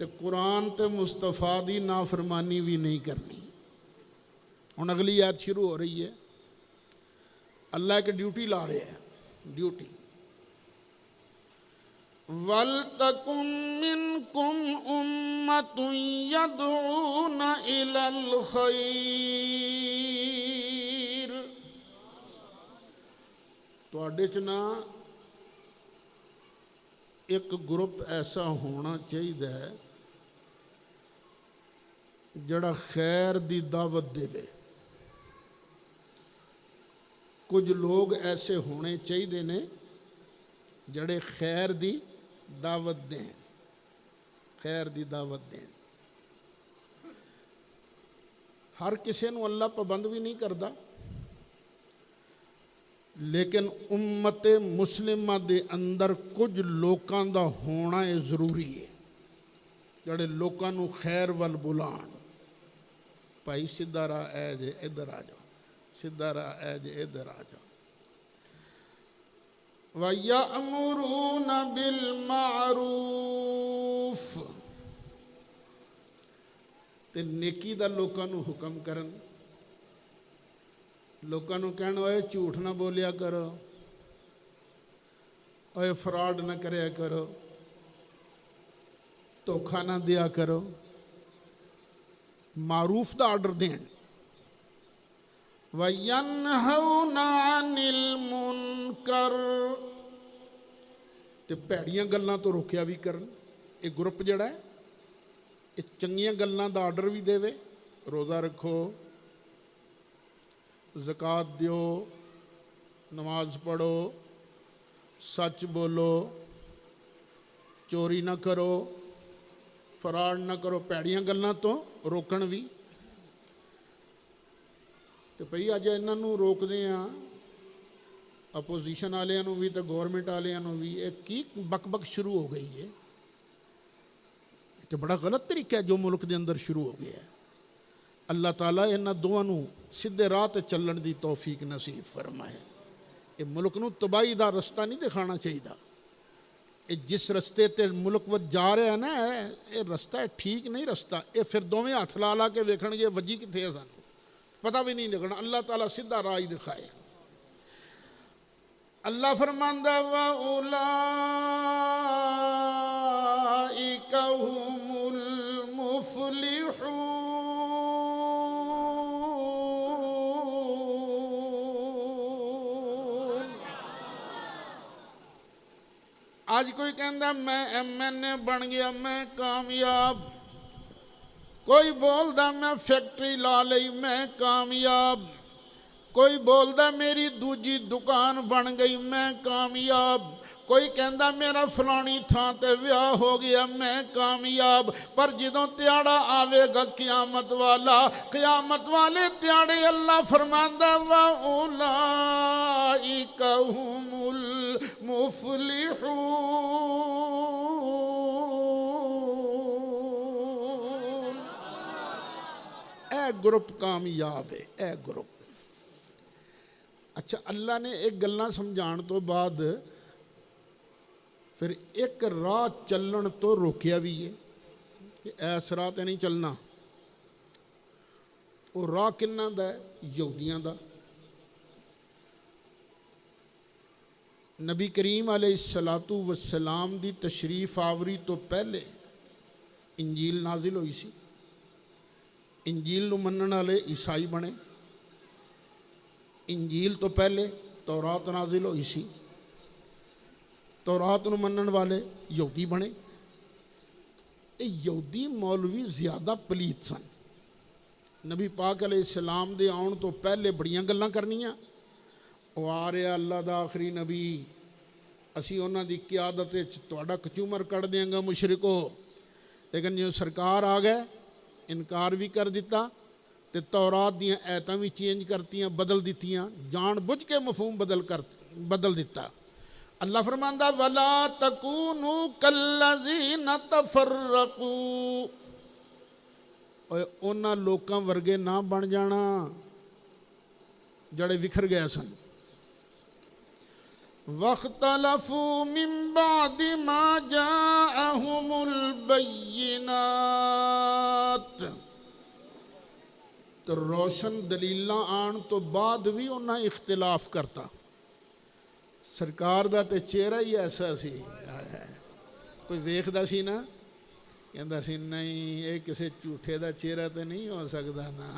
تے قرآن تے مصطفیٰ دی نافرمانی بھی نہیں کرنی۔ ہن اگلی آیت شروع ہو رہی ہے، اللہ ایک ڈیوٹی لا رہے ہیں، ڈیوٹی وَلْتَكُن مِّنكُمْ أُمَّةٌ يَدْعُونَ إِلَى الْخَيْرِ۔ تواڈے چ نا ایک گروپ ایسا ہونا چاہیے جڑا خیر دی دعوت دے دے۔ کچھ لوگ ایسے ہونے چاہیے نے جڑے خیر دی دعوت دیں، خیر دی دعوت دیں۔ ہر کسی نو اللہ پابند بھی نہیں کرتا، لیکن امت مسلمہ دے اندر کچھ لوکاں دا ہونا ضروری ہے جڑے لوکاں نو خیر ول بلان۔ بھائی سیدھا راہ اے جے ادھر آ جاؤ، سیدھا راہ اے جے ادھر آ جاؤ۔ وَيَأْمُرُونَ بِالْمَعْرُوفِ، تے نیکی دا لوکاں نو حکم کرن۔ لوکاں نو کہنا اے جھوٹ نہ بولیا کرو، اے فراڈ نہ کریا کرو، دھوکھا نہ دیا کرو، معروف دا آرڈر دین۔ وَيَنْهَوْنَ عَنِ الْمُنْكَرِ، تے پیڑیاں گلاں تو روکیا بھی کرن۔ ایک گروپ جڑا ہے یہ چنگیاں گلاں دا آرڈر بھی دے وے، روزہ رکھو، زکوٰۃ دیو، نماز پڑھو، سچ بولو، چوری نہ کرو، فراڈ نہ کرو، پیڑیاں گلاں تو روکن بھی۔ تو بھئی اج انہاں نوں روک دے ہاں، اپوزیشن والوں نوں بھی تو گورنمنٹ والوں نوں بھی، یہ کی بک بک شروع ہو گئی ہے۔ یہ تو بڑا غلط طریقہ ہے جو ملک دے اندر شروع ہو گیا ہے۔ اللہ تعالیٰ انہاں دوواں نوں سیدھے راہ تے چلن دی توفیق نصیب فرمائے۔ یہ ملک نوں تباہی دا رستہ نہیں دکھانا چاہیے۔ یہ جس رستے تے ملک وچ جا رہا ہے نا، یہ رستہ ہے ٹھیک نہیں رستہ۔ یہ پھر دوویں ہاتھ لا لا کے ویکھن گے وجی کتھے ہے سانوں پتہ بھی نہیں لگنا۔ اللہ تعالیٰ سیدھا راہ ہی دکھائے۔ اللہ فرماندا وَأُولَٰئِكَ هُمُ الْمُفْلِحُونَ۔ آج کوئی کہندا میں MNA بن گیا، میں کامیاب، کوئی بولدا میں فیکٹری لا لئی، میں کامیاب، کوئی بولدا میری دوجی دکان بن گئی، میں کامیاب، کوئی کہندا میرا فلانی تھان تے ویاہ ہو گیا، میں کامیاب۔ پر جدوں تیاڑا آوے گا قیامت والا، قیامت والے تیاڑے اللہ فرماندا وَأُولَٰئِكَ هُمُ الْمُفْلِحُونَ۔ اے گروپ کامیاب ہے، اے گروپ۔ اچھا، اللہ نے ایک گلاں سمجھان تو بعد پھر ایک راہ چلن تو روکیا بھی ہے کہ ایس راہ تے نہیں چلنا۔ وہ راہ کنہ دا ہے؟ یہودیاں دا۔ نبی کریم علیہ السلام دی تشریف آوری تو پہلے انجیل نازل ہوئی سی۔ انجیل نو منن والے عیسائی بنے۔ انجیل تو پہلے تورات نازل ہوئی سی، تورات نو منن والے یہودی بنے۔ یہودی مولوی زیادہ پلیت سن۔ نبی پاک علیہ السلام دے آن تو پہلے بڑیاں گلاں کرنیاں، وہ آ رہا اللہ دا آخری نبی، اسی انہاں دی قیادت تہاڈا کچومر کٹ دیاں گا مشرکو۔ لیکن جو سرکار آ گئے انکار بھی کر دیتا، تے تورات دیاں ایتاں بھی چینج کرتیاں، بدل دیتیاں، جان بوجھ کے مفہوم بدل دیتا۔ اللہ فرماندا وَلَا تَكُونُوا كَالَّذِينَ تَفَرَّقُوا، انہاں لوکاں ورگے نہ بن جانا جڑے وکھر گئے سن۔ واختلفوا من بعد ما جاءهم البینات، تو روشن دلیلاں آن تو بعد بھی انہاں اختلاف کرتا۔ سرکار دا تے چہرہ ہی ایسا سی، کوئی ویکھدا سی نا کہندا سی نہیں یہ کسے جھوٹے دا چہرہ تے نہیں ہو سکدا نا،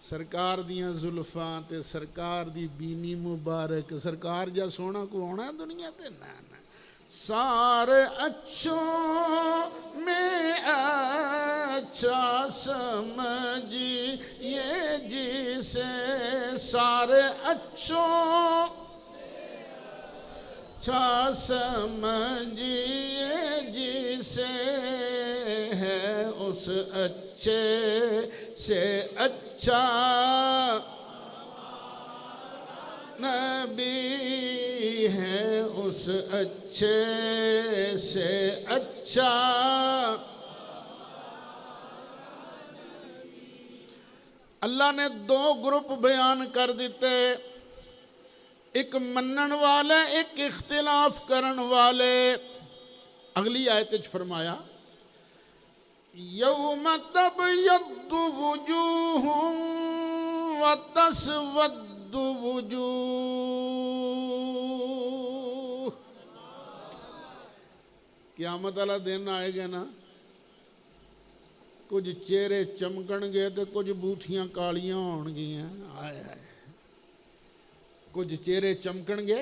سرکار دیاں زلفاں تے سرکار دی بینی مبارک، سرکار جا سونا کو ہونا دنیا تے نا نا۔ سارے اچھوں میں اچھا سمجھیے جسے، سارے اچھوں اچھا سمجھیے جسے، ہے اس اچھے سے اچھا نبی، ہے اس اچھے سے اچھا۔ اللہ نے دو گروپ بیان کر دیتے، ایک منن والے ایک اختلاف کرن والے۔ اگلی آیت وچ فرمایا یوم تبیض وجوہ وتسود وجوہ، قیامت والا دن آئے گا نا، کچھ چہرے چمکن گے تو کچھ بوتھیاں کالیاں ہون گیاں، آئے آئے، کچھ چہرے چمکن گے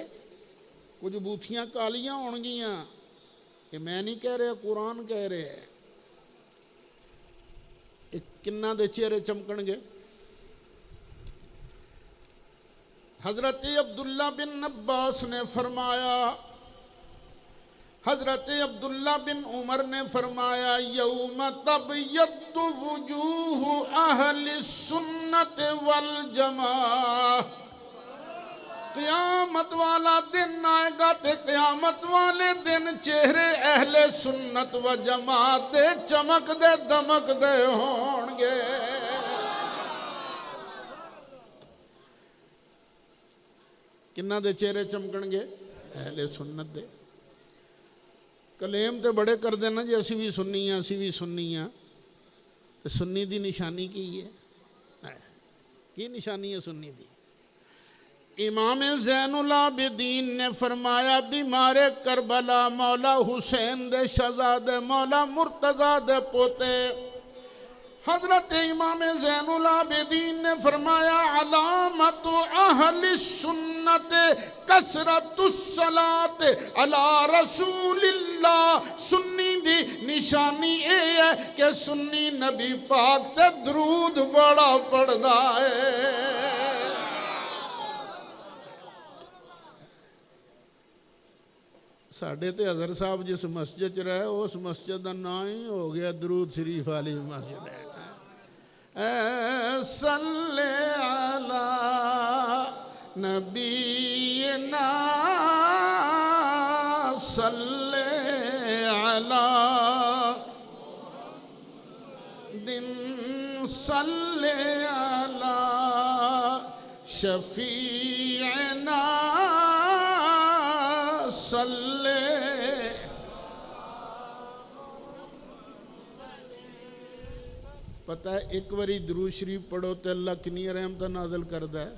کچھ بوتھیاں کالیاں ہون گیاں۔ یہ میں نہیں کہہ رہا، قرآن کہہ رہے ہیں۔ کنہ دے چہرے چمکن گے؟ حضرت عبداللہ بن عباس نے فرمایا، حضرت عبداللہ بن عمر نے فرمایا یوم تبیض وجوہ اہل السنت والجماعہ، قیامت والا دن آئے گا تے قیامت والے دن چہرے اہل سنت و جماعت دے چمک دے دمک دے ہون گے۔ کنہ دے چہرے چمکن گے؟ اہل سنت دے۔ کلیم تے بڑے کر دینا جی اسی بھی سنی ہیں، اسی بھی سنی ہیں۔ سنی دی نشانی کی ہے؟ کی نشانی ہے سنی دی؟ امام زین العابدین نے فرمایا بیمار کربلا مولا حسین دے شہزادے مولا مرتضیٰ دے پوتے حضرت امام زین العابدین نے فرمایا علامت اہل السنت کثرت الصلاۃ علی رسول اللہ، سنی دی نشانی اے ہے کہ سنی نبی پاک تے درود بڑا پڑھدا ہے۔ ساڑھے تے حضر صاحب جس مسجد رہے اس مسجد دا نام ہی ہو گیا درود شریف والی مسجد ہے۔ صلی علی نبینا صلی علی دن صلی علی شفیعنا صلی۔ پتہ ہے ایک واری درود شریف پڑھو تے اللہ کنی رحمتہ نازل کردہ ہے،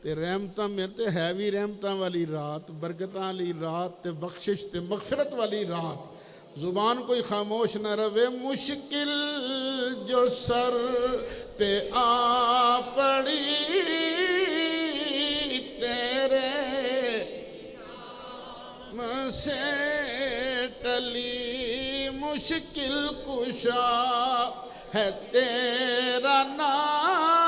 تے رحمتہ میرے تے ہے بھی رحمتہ والی رات، برکتہ والی رات تے بخشش تے مغفرت والی رات، زبان کوئی خاموش نہ رہے۔ مشکل جو سر پہ آ پڑی تیرے سے ٹلی، مشکل کشا ہے تیرا نام،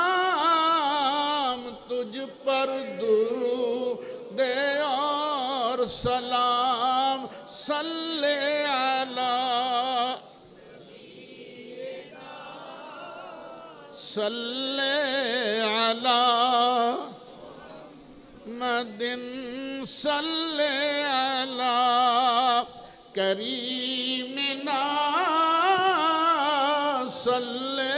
تجھ پر درود اور سلام صلی علی صلی علی مدن صلی علی کریمنا صلی۔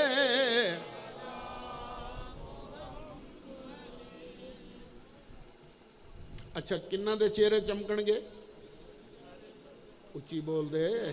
ਅੱਛਾ, ਕਿੰਨਾਂ ਦੇ ਚਿਹਰੇ ਚਮਕਣਗੇ? ਉੱਚੀ ਬੋਲਦੇ।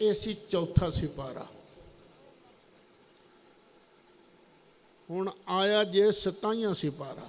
ਇਹ ਸੀ ਚੌਥਾ ਸਿਪਾਰਾ। ਹੁਣ ਆਇਆ ਜੇ 27ਵਾਂ ਸਿਪਾਰਾ,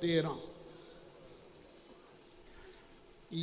13।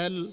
L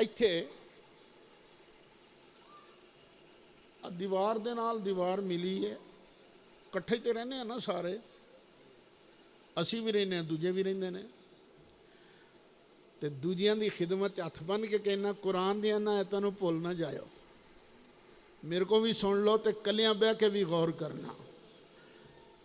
ਇੱਥੇ ਦੀਵਾਰ ਦੇ ਨਾਲ ਦੀਵਾਰ ਮਿਲੀ ਹੈ, ਇਕੱਠੇ ਤੇ ਰਹਿੰਦੇ ਆ ਨਾ ਸਾਰੇ, ਅਸੀਂ ਵੀ ਰਹਿੰਦੇ ਹਾਂ, ਦੂਜੇ ਵੀ ਰਹਿੰਦੇ ਨੇ, ਤੇ ਦੂਜਿਆਂ ਦੀ ਖਿਦਮਤ ਹੱਥ ਬੰਨ੍ਹ ਕੇ ਕਹਿਣਾ ਕੁਰਾਨ ਦੀਆਂ ਨਾ ਆਇਤਾਂ ਨੂੰ ਭੁੱਲ ਨਾ ਜਾਇਓ, ਮੇਰੇ ਕੋ ਵੀ ਸੁਣ ਲਓ ਤੇ ਕੱਲਿਆਂ ਬਹਿ ਕੇ ਵੀ ਗੌਰ ਕਰਨਾ।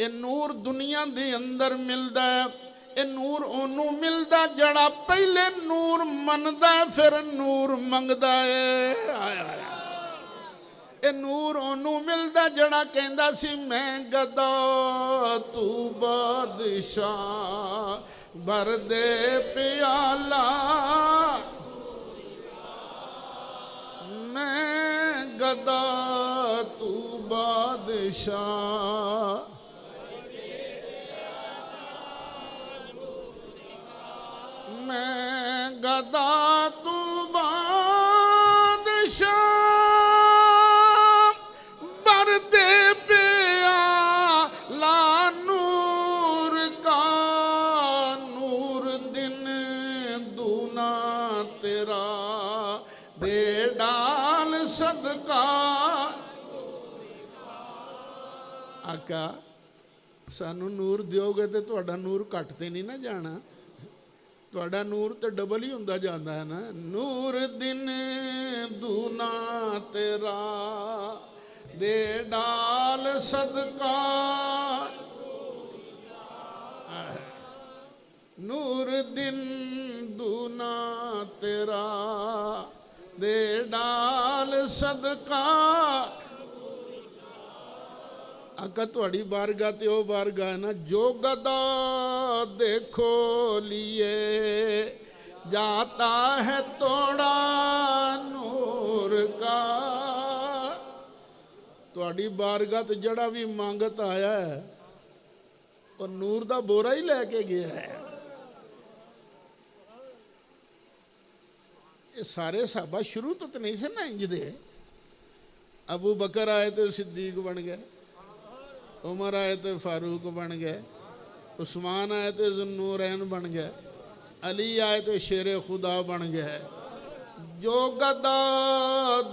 ਇਹ ਨੂਰ ਦੁਨੀਆ ਦੇ ਅੰਦਰ ਮਿਲਦਾ ਹੈ। ਇਹ ਨੂਰ ਉਹਨੂੰ ਮਿਲਦਾ ਜਿਹੜਾ ਪਹਿਲੇ ਨੂਰ ਮੰਨਦਾ ਫਿਰ ਨੂਰ ਮੰਗਦਾ ਹੈ। ਇਹ ਨੂਰ ਉਹਨੂੰ ਮਿਲਦਾ ਜਿਹੜਾ ਕਹਿੰਦਾ ਸੀ ਮੈਂ ਗਦਾ ਤੂੰ ਬਾਦਸ਼ਾਹ, ਭਰ ਦੇ ਪਿਆਲਾ ਮੈਂ ਗਦਾ ਤੂੰ ਬਾਦਸ਼ਾਹ। میں گدا تو بادشاہ، بر دے پیالہ نور کا، نور دن دونا تیرا دے ڈال صدقہ۔ آقا سانو نور دیو گے تے تہاڈا نور گھٹ تے نہیں نہ جانا، تہاڈا نور تے ڈبل ہی ہوندا جاندا ہے نا۔ نور دن دونا تیرا دے ڈال صدقہ، نور دن دونا تیرا دے ڈال صدقہ۔ آقا تہاڈی بارگاہ تے او بارگاہ ہے نا جو گدا دیکھو لیے جاتا ہے توڑا نور کا۔ تہاڈی بارگاہ تے جڑا بھی مانگت آیا ہے اور نور دا بورا ہی لے کے گیا ہے۔ یہ سارے صحابہ شروع تو نہیں سے نا انج دے۔ ابو بکر آئے تو صدیق بن گئے، عمر آئے تو فاروق بن گئے، عثمان آئے تو ذوالنورین بن گئے، علی آئے تو شیر خدا بن گئے۔ جو گدا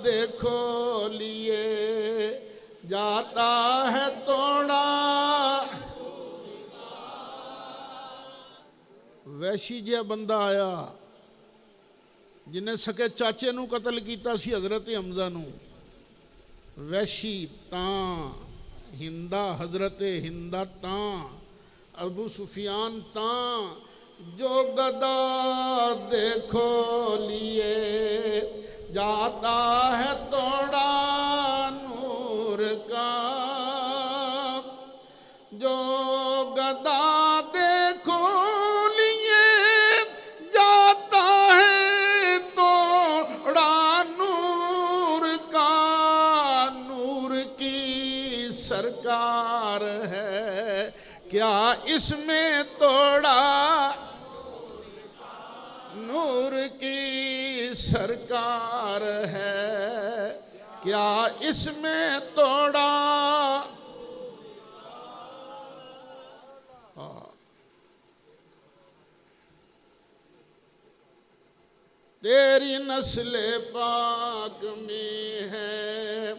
دیکھو لیے جاتا ہے توڑا۔ ویشی جہا بندہ آیا جنہیں سکے چاچے نو قتل کیتا سی حضرت حمزہ نو، ویشی تاں ہندا، حضرت ہندا تاں، ابو سفیان تاں۔ جو گدا دیکھو لیے جاتا ہے توڑا نور کا، جو گدا دیکھو لیے جاتا ہے توڑا نور کا، نور کی سرکار ہے کیا اس میں توڑا، نور کی سرکار ہے کیا اس میں توڑا۔ تیری نسل پاک میں ہے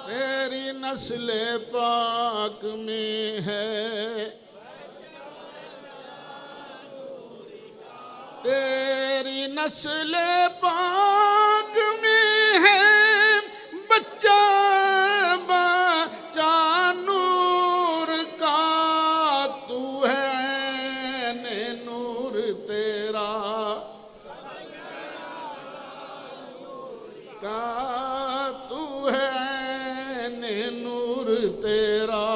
تیری نسل پاک میں ہے، تیری نسل پاک میں ہے، بچہ بچہ نور کا، تو ہے عین نور تیرا کا، تو ہے عین نور تیرا۔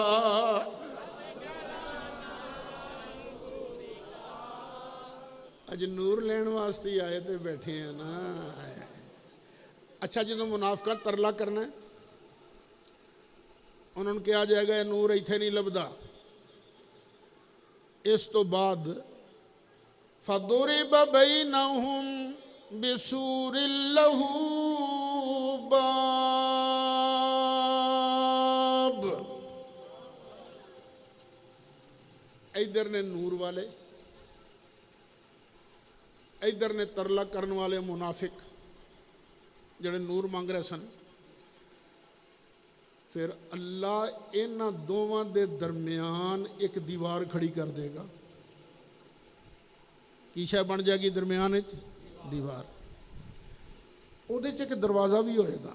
اج نور لین واسطے آئے تے بیٹھے ہیں نا۔ اچھا جدوں منافقہ ترلا کرنا ہے انہوں نے کہا جائے گا یہ نور ایتھے نہیں لبدا۔ اس تو بعد فَضُرِبَ بَيْنَهُمْ بِسُورٍ لَهُ بَابٌ۔ ادھر نے نور والے، ادھر نے ترلا کرنے والے منافق جڑے نور مانگ رہے سن۔ پھر اللہ انہاں دوواں دے درمیان ایک دیوار کھڑی کر دے گا۔ کی شے بن جائے گی درمیان دیوار، وہ ایک دروازہ بھی ہوئے گا۔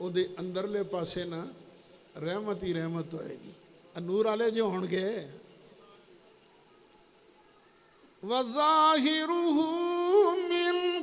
ਉਹਦੇ ਅੰਦਰਲੇ ਪਾਸੇ ਨਾ ਰਹਿਮਤ ਹੀ ਰਹਿਮਤ ਹੋਏਗੀ। ਨੂਰ ਵਾਲੇ ਜੋ ਹੋਣਗੇ। ਵਜ਼ਾਹਿਰੁਹੂ ਮਿਨ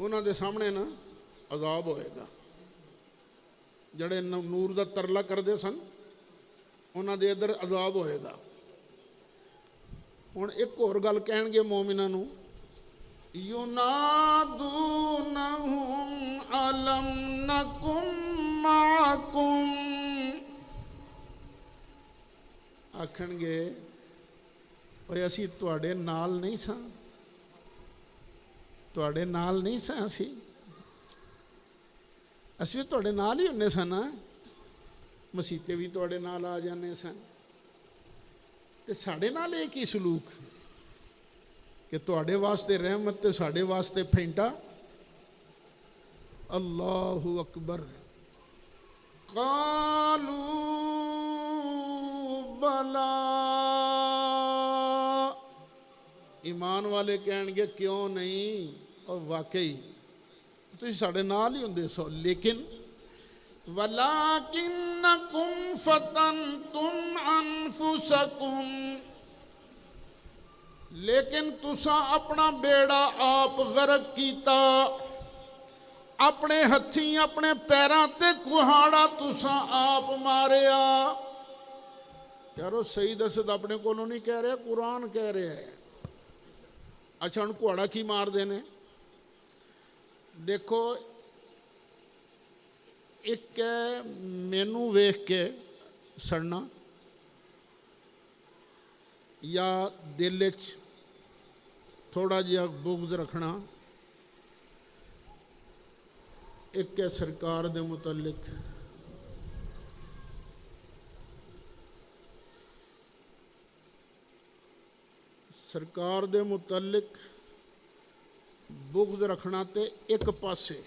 ਉਹਨਾਂ ਦੇ ਸਾਹਮਣੇ ਨਾ ਅਜ਼ਾਬ ਹੋਏਗਾ। ਜਿਹੜੇ ਨੂਰ ਦਾ ਤਰਲਾ ਕਰਦੇ ਸਨ ਉਹਨਾਂ ਦੇ ਇੱਧਰ ਅਜ਼ਾਬ ਹੋਏਗਾ। ਹੁਣ ਇੱਕ ਹੋਰ ਗੱਲ ਕਹਿਣਗੇ ਮੂਮਿਨਾਂ ਨੂੰ, ਯੁਨਾਦੂਨਹੁਮ ਅਲਮ ਨਕੁਮ ਮਾਅਕੁਮ, ਆਖਣਗੇ ਓਏ ਅਸੀਂ ਤੁਹਾਡੇ ਨਾਲ ਨਹੀਂ ਸਾਂ, ਤੁਹਾਡੇ ਨਾਲ ਨਹੀਂ ਸਾਂ, ਅਸੀਂ ਤੁਹਾਡੇ ਨਾਲ ਹੀ ਹੁੰਦੇ ਸਨ, ਮਸੀਤੇ ਵੀ ਤੁਹਾਡੇ ਨਾਲ ਆ ਜਾਂਦੇ ਸਨ, ਤੇ ਸਾਡੇ ਨਾਲ ਇਹ ਕੀ ਸਲੂਕ کہ تواڈے واسطے رحمت تے ساڈے واسطے پھینٹا۔ اللہ اکبر۔ قالوا بلا، ایمان والے کہن گے کیوں نہیں، اور واقعی تسی ساڈے نال ہی ہوندے سو، لیکن وَلَكِنَّكُمْ فَتَنْتُمْ أَنفُسَكُمْ، لیکن تساں اپنا بیڑا آپ غرق کیتا، اپنے ہتھیں اپنے پیراں تے کہاڑا تساں آپ ماریا۔ یارو سید اسد اپنے کولوں نہیں کہہ رہے، قرآن کہہ رہے ہیں۔ اچھا ان کہاڑا کی مار دینے؟ دیکھو ایک ہے مینوں ویکھ کے سڑنا، یا دل وچ تھوڑا جہا بغض رکھنا، ایک ہے سرکار دے متعلق۔ سرکار دے متعلق بغض رکھنا تے ایک پاسے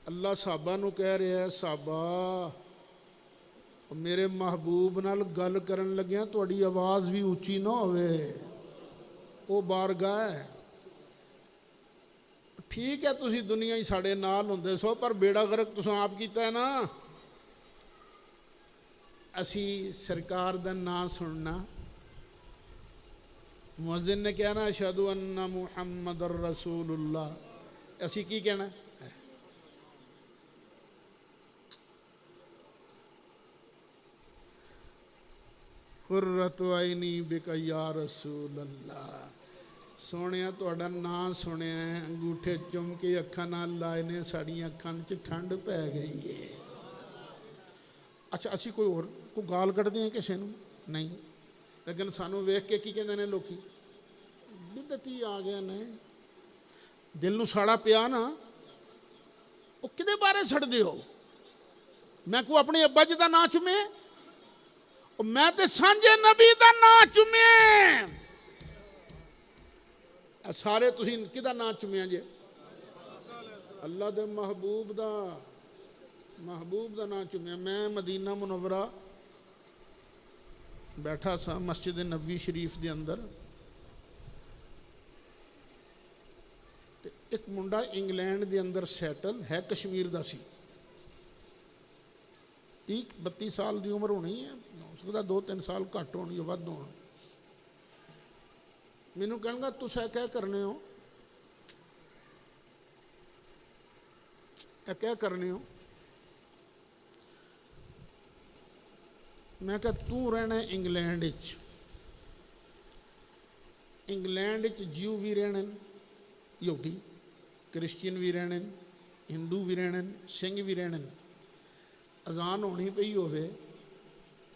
اللہ صحابہ نو کہہ رہا ہے، صحابہ میرے محبوب نال گل کرن لگیاں تہاڈی آواز بھی اچھی نہ ہوئے، وہ بارگاہ ہے۔ ٹھیک ہے تسی دنیا ہی ساڑے نال ہوندے سو، پر بیڑا غرق تساں آپ کیتا ہے نا۔ اسی سرکار دا نام سننا، مؤذن نے کہنا اشہدو ان محمد رسول اللہ، اسی کی کہنا؟ قرۃ عینی بک یا رسول اللہ، سونیا تہاڈا نام سنیا ہے، انگوٹھے چم کے اکھاں نال لائے نے، ساڑیاں اکھاں وچ ٹھنڈ پی گئی ہے۔ اچھا اسی کوئی اور کوئی گال کڈدے ہیں کسے نوں؟ نہیں، لیکن سانوں ویکھ کے کی کہندے نے لوکی؟ بدعتی آ گئے نے۔ دل نوں ساڑا پیا نا، وہ کدے بارے چھڑ دیو؟ میں کو اپنے ابا جی دا نام چومے، میں تے سانجے نبی دا نام چومے، سارے تسی کدا نام چومیا جے؟ اللہ دے محبوب دا نام چومیا۔ میں مدینہ منورہ بیٹھا سا مسجد نبوی شریف دے اندر، ایک منڈا انگلینڈ دے اندر سیٹل ہے، کشمیر دا سی، 30-32 سال دی عمر ہونی ہے، ہو سکتا 2-3 سال گھٹ ہونی ہے، ود ہون۔ مینوں کہن گا تسا کیا کرنے ہو؟ کیا کرنے ہو؟ میں کہا تو رہنا ہے انگلینڈ وچ، انگلینڈ وچ جیو بھی رہنے، یہودی کرسچین بھی رہنے، ہندو بھی رہنے، سنگھ بھی رہنے۔ اذان ہونی پئی ہوئے،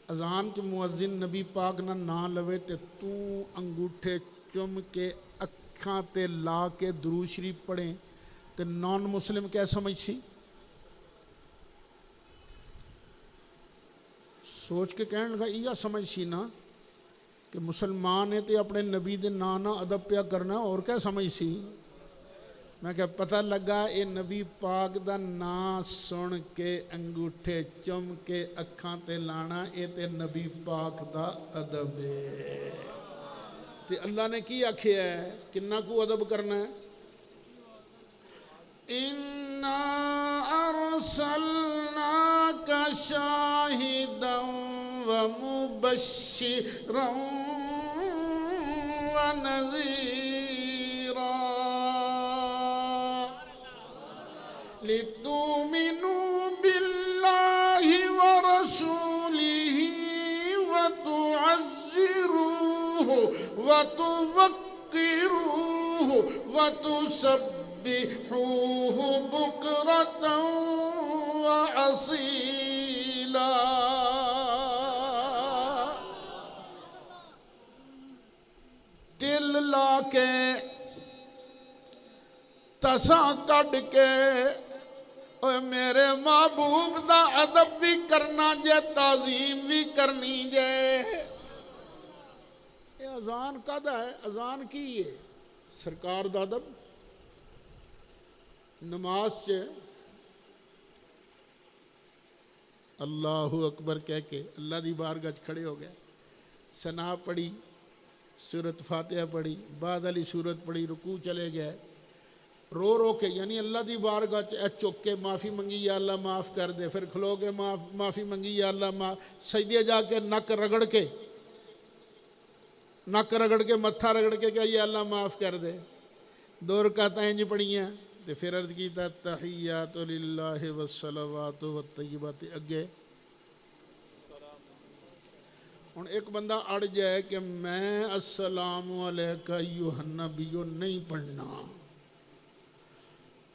اذان کے مؤذن نبی پاک نہ نام لوے تے تو انگوٹھے چم کے اکھاں تے لا کے درود شریف پڑھیں تے نان مسلم کیا سمجھ سی؟ سوچ کے کہنے لگا یہ سمجھ سی نا کہ مسلمان ہے تے اپنے نبی دے نام نہ ادب پیا کرنا، اور کیا سمجھ سی؟ میں کہ پتہ لگا یہ نبی پاک دا نام سن کے انگوٹھے چم کے اکھاں تے لانا یہ تے نبی پاک دا ادب ہے تے اللہ نے کی آکھیا ہے کننا کو ادب کرنا ہے اِنَّا أَرْسَلْنَاكَ شَاهِدًا وَمُبَشِّرًا وَنَذِيرًا لِتُؤْمِنُوا بِاللَّهِ وَرَسُولِهِ وَتُعَزِّرُوهُ وَتُوَقِّرُوهُ وَتُسَبِّحُوهُ بُكْرَةً وَأَصِيلًا دل لا کے تساں کڈ کے اوے میرے محبوب دا ادب بھی کرنا جے تعظیم بھی کرنی جے یہ اذان کدا ہے اذان کی ہے سرکار دا ادب نماز چ اللہ اکبر کہہ کے اللہ دی بارگاہ کھڑے ہو گئے ثنا پڑھی سورت فاتحہ پڑھی بعد علی سورت پڑھی رکوع چلے گئے رو رو کے یعنی اللہ دی بارگاہ چک کے معافی منگی یا اللہ معاف کر دے پھر کھلو کے معافی منگی یا اللہ سجدے جا کے نک رگڑ کے متھا رگڑ کے کہ یا اللہ معاف کر دے 2 رکعتیں انج پڑھیاں تے پھر عرض کیتا تحیات للہ والصلوات والطیبات اگے ہن ایک بندہ اڑ جائے کہ میں السلام علیکہ ایھا النبی نہیں پڑھنا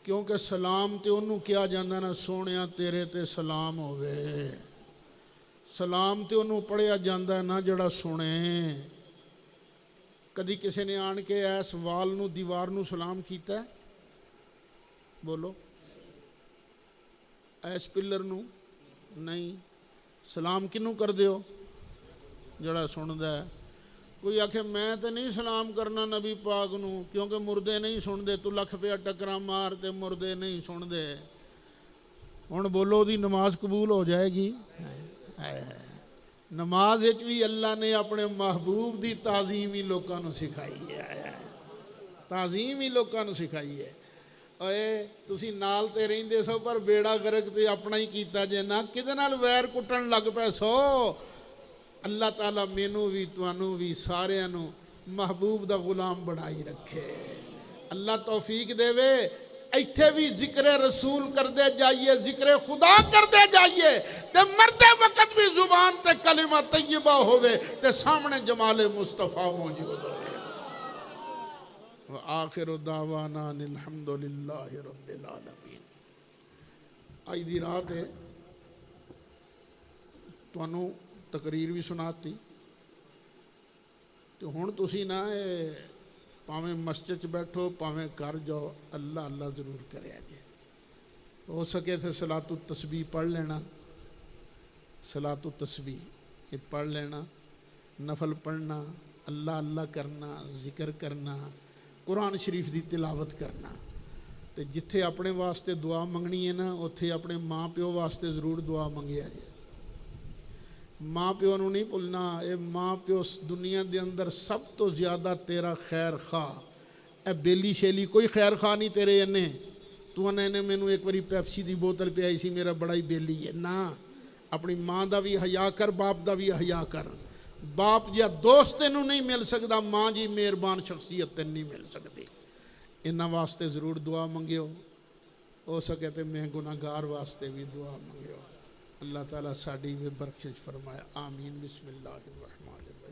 کیونکہ سلام تے انہوں کیا جاندہ نا سونیا تیرے تے سلام ہوئے سلام تے انہوں پڑھیا جاندہ نا جڑا سنے کدی کسی نے آن کے ایس وال نو دیوار نو سلام کیتا ہے بولو ایس پلر نو نہیں سلام کنوں کر دیو جڑا سندہ ہے کوئی آکھے میں تے نہیں سلام کرنا نبی پاک نو کیونکہ مردے نہیں سن دے تو لکھ پہ ٹکرا مار تے مردے نہیں سن دے ہن بولو دی نماز قبول ہو جائے گی نماز بھی اللہ نے اپنے محبوب دی تعظیم ہی لوکاں نو سکھائی ہے تعظیم ہی لوکاں نو سکھائی ہے اے تسی نال تے رہندے سو پر بیڑا گرک تے اپنا ہی کیتا جے نا کدے نال ویر کٹن لگ پے سو اللہ تعالیٰ مینوں بھی توانوں بھی سارے نو محبوب دا غلام بڑھائی رکھے اللہ توفیق دے وے ایتھے بھی ذکر رسول کر دے جائیے ذکر خدا کر دے جائیے تے مردے وقت بھی زبان تے کلمہ طیبہ ہوئے تے سامنے جمال مصطفیٰ موجود ہوئے وآخر دعوانا الحمدللہ رب العالمین آئی دی رات ہے توانوں تقریر بھی سناتی تو ہن تسی نہ پاویں مسجد بیٹھو پاویں گھر جاؤ اللہ اللہ ضرور کرے جے ہو سکے تو صلاۃ التسبیح پڑھ لینا صلاۃ التسبیح یہ پڑھ لینا نفل پڑھنا اللہ اللہ کرنا ذکر کرنا قرآن شریف دی تلاوت کرنا تے جتھے اپنے واسطے دعا منگنی ہے نا اتھے اپنے ماں پیو واسطے ضرور دعا منگیا جائے ماں پیو نو نہیں بھولنا اے ماں پیو دنیا دے اندر سب تو زیادہ تیرا خیر خواہ اے بیلی شیلی کوئی خیر خواہ نہیں تیرے انے تو نے مینوں ایک باری پیپسی دی بوتل پہ آئی سی میرا بڑا ہی بیلی ہے نا اپنی ماں دا بھی حیا کر باپ دا بھی حیا کر باپ جا دوست تینوں نہیں مل سکدا ماں جی مہربان شخصیت تین نہیں مل سکتی انہاں واسطے ضرور دعا منگیو ہو سکے تے میں گناہگار واسطے بھی دعا منگیو اللہ تعالیٰ ساڑی بھی برکشش فرمایا آمین بسم اللہ الرحمن الرحیم